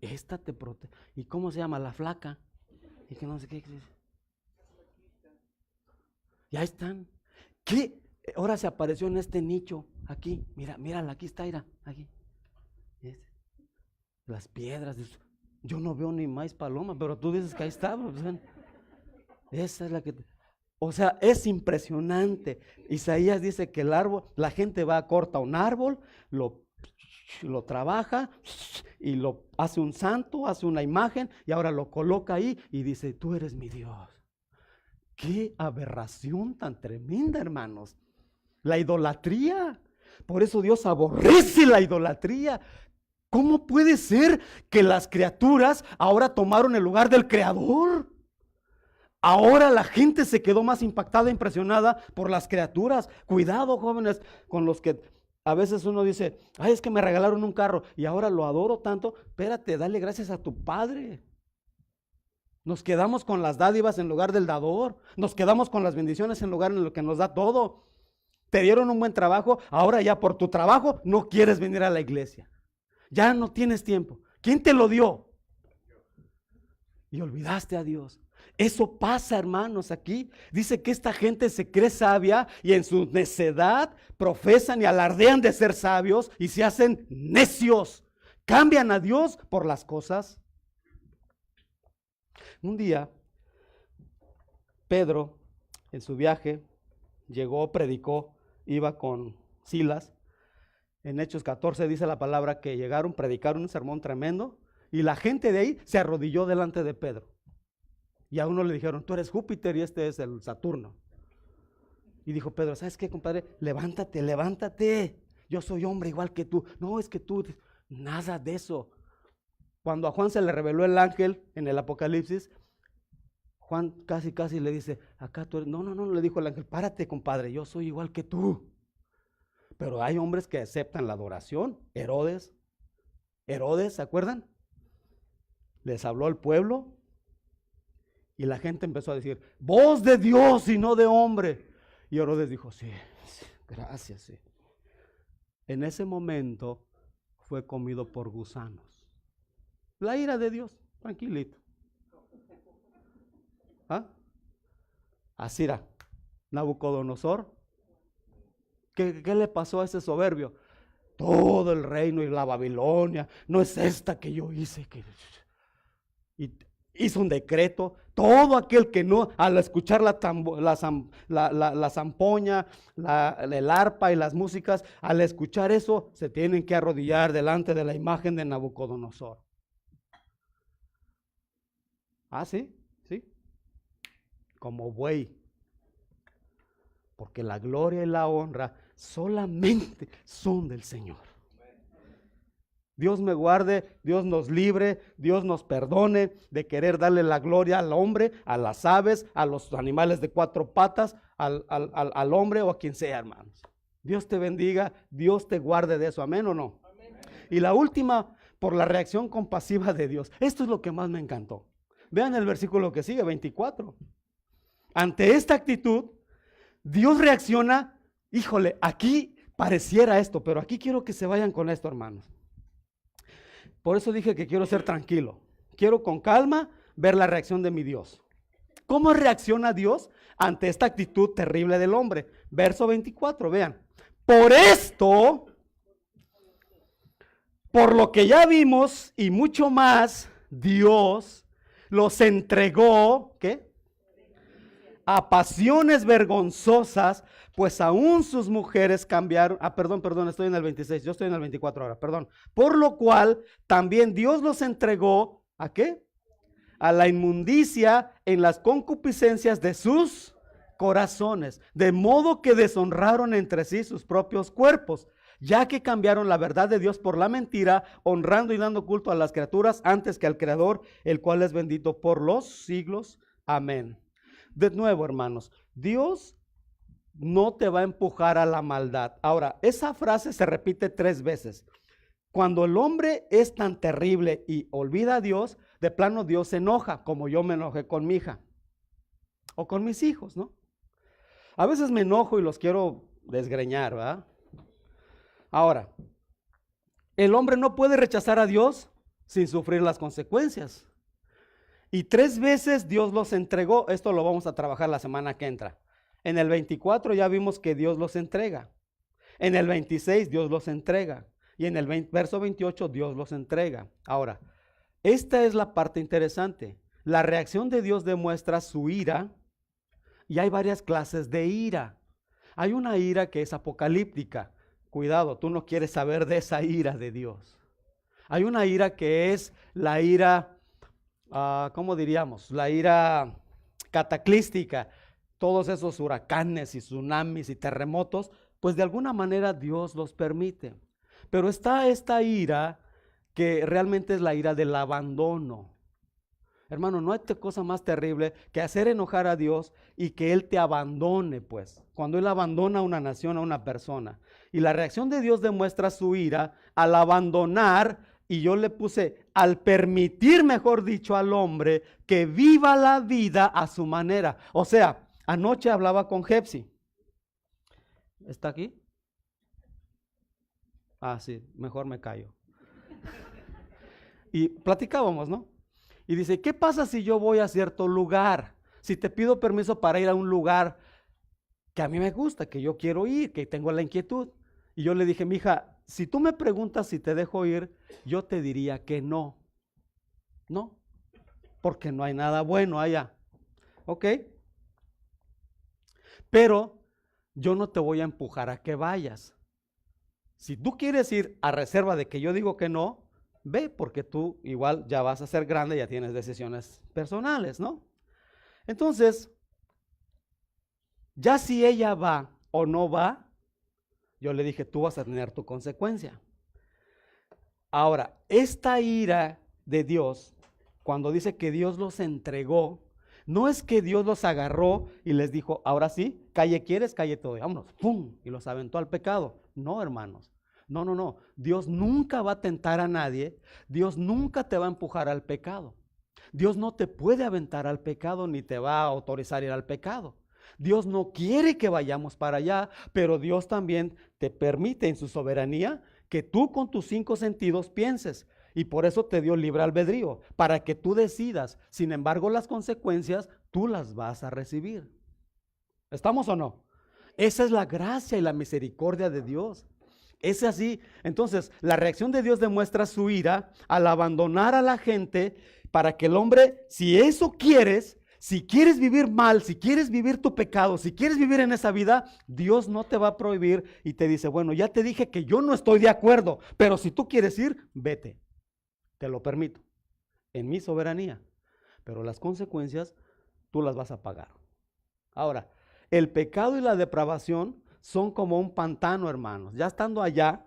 Esta te protege. ¿Y cómo se llama? La flaca. Y que no sé qué. Y ahí están. ¿Qué? Ahora se apareció en este nicho. Aquí, mírala, aquí está, mira, aquí. Las piedras, yo no veo ni más paloma, pero tú dices que ahí está. Esa es la que, o sea, es impresionante. Isaías dice que el árbol, la gente va a cortar un árbol, lo trabaja y lo hace un santo, hace una imagen y ahora lo coloca ahí y dice, tú eres mi Dios. Qué aberración tan tremenda, hermanos. La idolatría. Por eso Dios aborrece la idolatría. ¿Cómo puede ser que las criaturas ahora tomaron el lugar del Creador? Ahora la gente se quedó más impactada, impresionada por las criaturas. Cuidado, jóvenes, con los que a veces uno dice, ay, es que me regalaron un carro y ahora lo adoro tanto. Espérate, dale gracias a tu padre. Nos quedamos con las dádivas en lugar del dador. Nos quedamos con las bendiciones en lugar de lo que nos da todo. Te dieron un buen trabajo, ahora ya por tu trabajo no quieres venir a la iglesia. Ya no tienes tiempo. ¿Quién te lo dio? Y olvidaste a Dios. Eso pasa, hermanos, aquí. Dice que esta gente se cree sabia y en su necedad profesan y alardean de ser sabios y se hacen necios. Cambian a Dios por las cosas. Un día, Pedro, en su viaje, llegó, predicó, iba con Silas. En Hechos 14 dice la palabra que llegaron, predicaron un sermón tremendo y la gente de ahí se arrodilló delante de Pedro. Y a uno le dijeron, tú eres Júpiter y este es el Saturno. Y dijo Pedro, ¿sabes qué, compadre? Levántate, levántate. Yo soy hombre igual que tú. No, es que tú, nada de eso. Cuando a Juan se le reveló el ángel en el Apocalipsis, Juan casi le dice, acá tú eres. No, le dijo el ángel, párate, compadre, yo soy igual que tú. Pero hay hombres que aceptan la adoración. Herodes, ¿se acuerdan? Les habló al pueblo y la gente empezó a decir, voz de Dios y no de hombre. Y Herodes dijo, sí, gracias, sí. En ese momento fue comido por gusanos. La ira de Dios, tranquilito. ¿Ah? Así era, Nabucodonosor. ¿Qué le pasó a ese soberbio? Todo el reino y la Babilonia, no es esta que yo hice. Y hizo un decreto, todo aquel que no, al escuchar la zampoña, el arpa y las músicas, al escuchar eso, se tienen que arrodillar delante de la imagen de Nabucodonosor. Ah, sí, como buey. Porque la gloria y la honra solamente son del Señor. Dios me guarde, Dios nos libre, Dios nos perdone de querer darle la gloria al hombre, a las aves, a los animales de cuatro patas, al hombre o a quien sea, hermanos. Dios te bendiga, Dios te guarde de eso, ¿amén o no? Amén. Y la última, por la reacción compasiva de Dios. Esto es lo que más me encantó. Vean el versículo que sigue, 24. Ante esta actitud, Dios reacciona, híjole, aquí pareciera esto, pero aquí quiero que se vayan con esto, hermanos. Por eso dije que quiero ser tranquilo. Quiero con calma ver la reacción de mi Dios. ¿Cómo reacciona Dios ante esta actitud terrible del hombre? Verso 24, vean. Por esto, por lo que ya vimos y mucho más, Dios los entregó, ¿qué? A pasiones vergonzosas, pues aún sus mujeres cambiaron. Perdón, estoy en el 26, yo estoy en el 24 ahora, perdón. Por lo cual también Dios los entregó, ¿a qué? A la inmundicia en las concupiscencias de sus corazones, de modo que deshonraron entre sí sus propios cuerpos, ya que cambiaron la verdad de Dios por la mentira, honrando y dando culto a las criaturas antes que al Creador, el cual es bendito por los siglos. Amén. De nuevo, hermanos, Dios no te va a empujar a la maldad. Ahora, esa frase se repite 3 veces. Cuando el hombre es tan terrible y olvida a Dios, de plano Dios se enoja, como yo me enojé con mi hija o con mis hijos, ¿no? A veces me enojo y los quiero desgreñar, ¿verdad? Ahora, el hombre no puede rechazar a Dios sin sufrir las consecuencias. Y 3 veces Dios los entregó. Esto lo vamos a trabajar la semana que entra. En el 24 ya vimos que Dios los entrega. En el 26 Dios los entrega. Y en el verso 28 Dios los entrega. Ahora, esta es la parte interesante. La reacción de Dios demuestra su ira. Y hay varias clases de ira. Hay una ira que es apocalíptica. Cuidado, tú no quieres saber de esa ira de Dios. Hay una ira que es la ira, ¿cómo diríamos? La ira cataclística. Todos esos huracanes y tsunamis y terremotos, pues de alguna manera Dios los permite. Pero está esta ira que realmente es la ira del abandono. Hermano, no hay cosa más terrible que hacer enojar a Dios y que Él te abandone, pues. Cuando Él abandona a una nación, a una persona. Y la reacción de Dios demuestra su ira al abandonar Y yo le puse, al permitir, mejor dicho, al hombre que viva la vida a su manera. O sea, anoche hablaba con Jepsi. ¿Está aquí? Ah, sí, mejor me callo. Y platicábamos, ¿no? Y dice, ¿qué pasa si yo voy a cierto lugar? Si te pido permiso para ir a un lugar que a mí me gusta, que yo quiero ir, que tengo la inquietud. Y yo le dije, mija, si tú me preguntas si te dejo ir, yo te diría que no. No, porque no hay nada bueno allá. ¿Ok? Pero yo no te voy a empujar a que vayas. Si tú quieres ir a reserva de que yo digo que no, ve, porque tú igual ya vas a ser grande, ya tienes decisiones personales, ¿no? Entonces, ya si ella va o no va, yo le dije, tú vas a tener tu consecuencia. Ahora, esta ira de Dios, cuando dice que Dios los entregó, no es que Dios los agarró y les dijo, ahora sí, calle quieres, calle todo, vámonos, ¡pum! Y los aventó al pecado. No, hermanos. No, no, no. Dios nunca va a tentar a nadie. Dios nunca te va a empujar al pecado. Dios no te puede aventar al pecado ni te va a autorizar ir al pecado. Dios no quiere que vayamos para allá, pero Dios también te permite en su soberanía que tú con tus 5 sentidos pienses. Y por eso te dio libre albedrío, para que tú decidas. Sin embargo, las consecuencias tú las vas a recibir. ¿Estamos o no? Esa es la gracia y la misericordia de Dios. Es así. Entonces, la reacción de Dios demuestra su ira al abandonar a la gente para que el hombre, si eso quieres, si quieres vivir mal, si quieres vivir tu pecado, si quieres vivir en esa vida, Dios no te va a prohibir y te dice, bueno, ya te dije que yo no estoy de acuerdo, pero si tú quieres ir, vete. Te lo permito, en mi soberanía, pero las consecuencias tú las vas a pagar. Ahora, el pecado y la depravación son como un pantano, hermanos. Ya estando allá,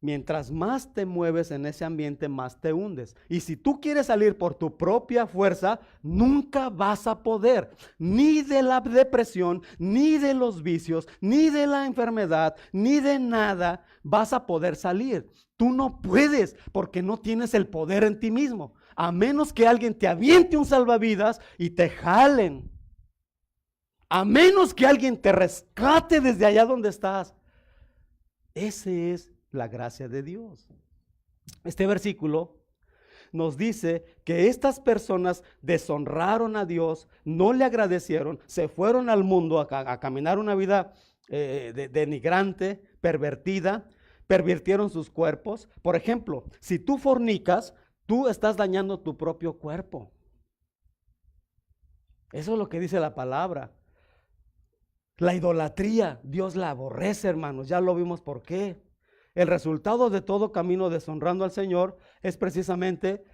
mientras más te mueves en ese ambiente, más te hundes. Y si tú quieres salir por tu propia fuerza, nunca vas a poder, ni de la depresión, ni de los vicios, ni de la enfermedad, ni de nada vas a poder salir. Tú no puedes porque no tienes el poder en ti mismo, a menos que alguien te aviente un salvavidas y te jalen. A menos que alguien te rescate desde allá donde estás. Ese es la gracia de Dios. Este versículo nos dice que estas personas deshonraron a Dios, no le agradecieron, se fueron al mundo a caminar una vida denigrante, pervertida, pervirtieron sus cuerpos. Por ejemplo, si tú fornicas, tú estás dañando tu propio cuerpo. Eso es lo que dice la palabra. La idolatría, Dios la aborrece, hermanos, ya lo vimos por qué. El resultado de todo camino deshonrando al Señor es precisamente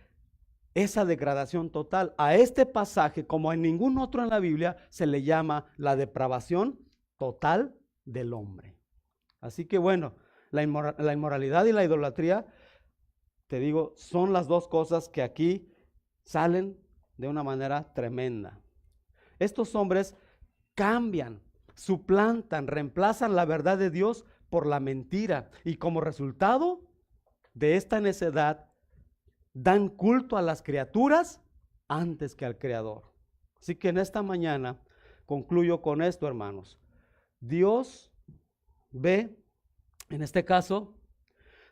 esa degradación total. A este pasaje, como en ningún otro en la Biblia, se le llama la depravación total del hombre. Así que bueno, la inmoralidad y la idolatría, te digo, son las dos cosas que aquí salen de una manera tremenda. Estos hombres cambian, suplantan, reemplazan la verdad de Dios por la mentira y como resultado de esta necedad dan culto a las criaturas antes que al Creador. Así que en esta mañana concluyo con esto, hermanos. Dios ve, en este caso,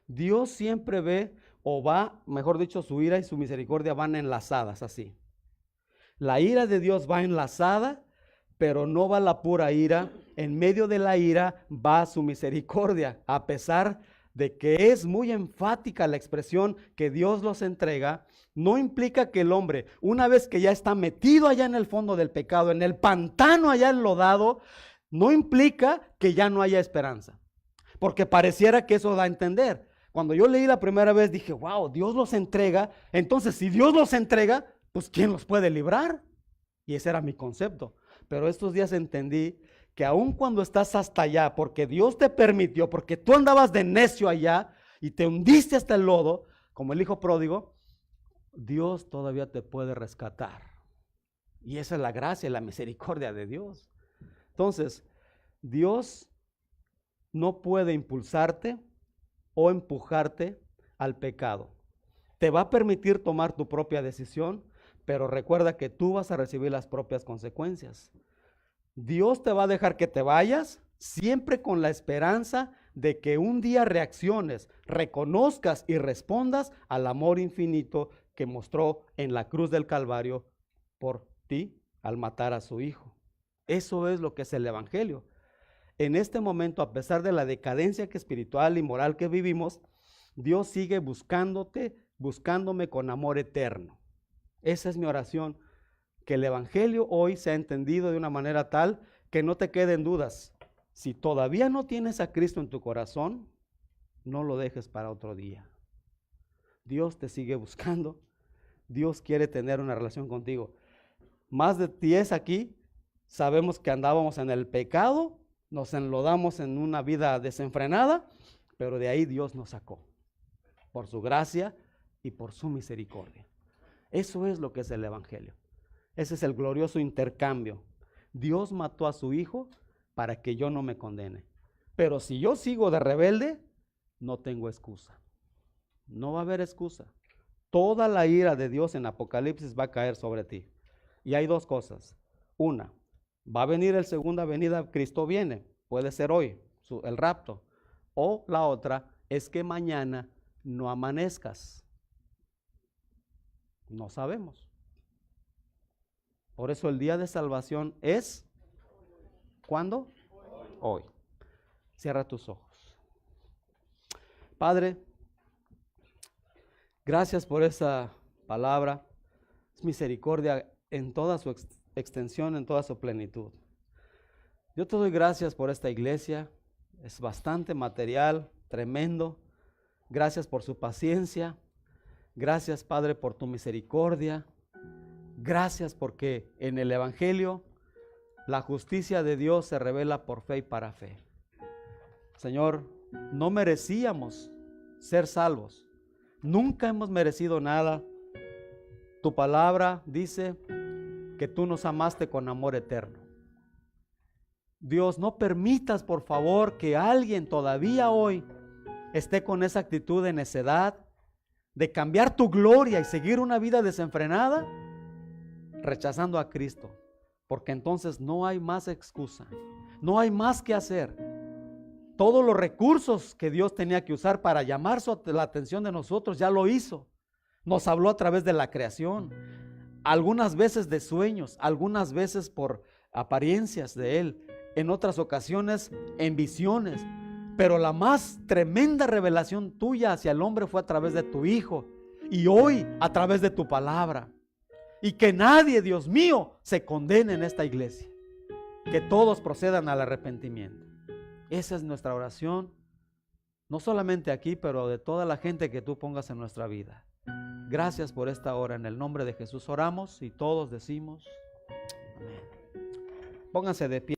Dios siempre ve o va, mejor dicho, su ira y su misericordia van enlazadas así. La ira de Dios va enlazada, pero no va la pura ira. En medio de la ira va su misericordia, a pesar de que es muy enfática la expresión que Dios los entrega. No implica que el hombre, una vez que ya está metido allá en el fondo del pecado, en el pantano allá enlodado, no implica que ya no haya esperanza, porque pareciera que eso da a entender. Cuando yo leí la primera vez dije, wow, Dios los entrega. Entonces, si Dios los entrega, pues ¿quién los puede librar? Y ese era mi concepto. Pero estos días entendí que aun cuando estás hasta allá, porque Dios te permitió, porque tú andabas de necio allá y te hundiste hasta el lodo, como el hijo pródigo, Dios todavía te puede rescatar. Y esa es la gracia y la misericordia de Dios. Entonces, Dios no puede impulsarte o empujarte al pecado. Te va a permitir tomar tu propia decisión, pero recuerda que tú vas a recibir las propias consecuencias. Dios te va a dejar que te vayas siempre con la esperanza de que un día reacciones, reconozcas y respondas al amor infinito que mostró en la cruz del Calvario por ti al matar a su hijo. Eso es lo que es el Evangelio. En este momento, a pesar de la decadencia espiritual y moral que vivimos, Dios sigue buscándome con amor eterno. Esa es mi oración, que el Evangelio hoy sea entendido de una manera tal que no te queden dudas. Si todavía no tienes a Cristo en tu corazón, no lo dejes para otro día. Dios te sigue buscando. Dios quiere tener una relación contigo. Más de 10 aquí sabemos que andábamos en el pecado, nos enlodamos en una vida desenfrenada, pero de ahí Dios nos sacó por su gracia y por su misericordia. Eso es lo que es el Evangelio. Ese es el glorioso intercambio. Dios mató a su hijo para que yo no me condene. Pero si yo sigo de rebelde, no tengo excusa. No va a haber excusa. Toda la ira de Dios en Apocalipsis va a caer sobre ti. Y hay dos cosas. Una, va a venir el segunda venida, Cristo viene. Puede ser hoy, el rapto. O la otra es que mañana no amanezcas. No sabemos. Por eso el día de salvación es, ¿cuándo? Hoy. Cierra tus ojos. Padre, gracias por esa palabra. Es misericordia en toda su extensión, en toda su plenitud. Yo te doy gracias por esta iglesia. Es bastante material, tremendo. Gracias por su paciencia. Gracias, Padre, por tu misericordia. Gracias porque en el Evangelio la justicia de Dios se revela por fe y para fe. Señor, no merecíamos ser salvos. Nunca hemos merecido nada. Tu palabra dice que tú nos amaste con amor eterno. Dios, no permitas, por favor, que alguien todavía hoy esté con esa actitud de necedad, de cambiar tu gloria y seguir una vida desenfrenada, rechazando a Cristo, porque entonces no hay más excusa, no hay más que hacer. Todos los recursos que Dios tenía que usar para llamar la atención de nosotros, ya lo hizo. Nos habló a través de la creación, algunas veces de sueños, algunas veces por apariencias de Él, en otras ocasiones en visiones. Pero la más tremenda revelación tuya hacia el hombre fue a través de tu Hijo, y hoy a través de tu palabra. Y que nadie, Dios mío, se condene en esta iglesia. Que todos procedan al arrepentimiento. Esa es nuestra oración, no solamente aquí, pero de toda la gente que tú pongas en nuestra vida. Gracias por esta hora. En el nombre de Jesús oramos y todos decimos amén. Pónganse de pie.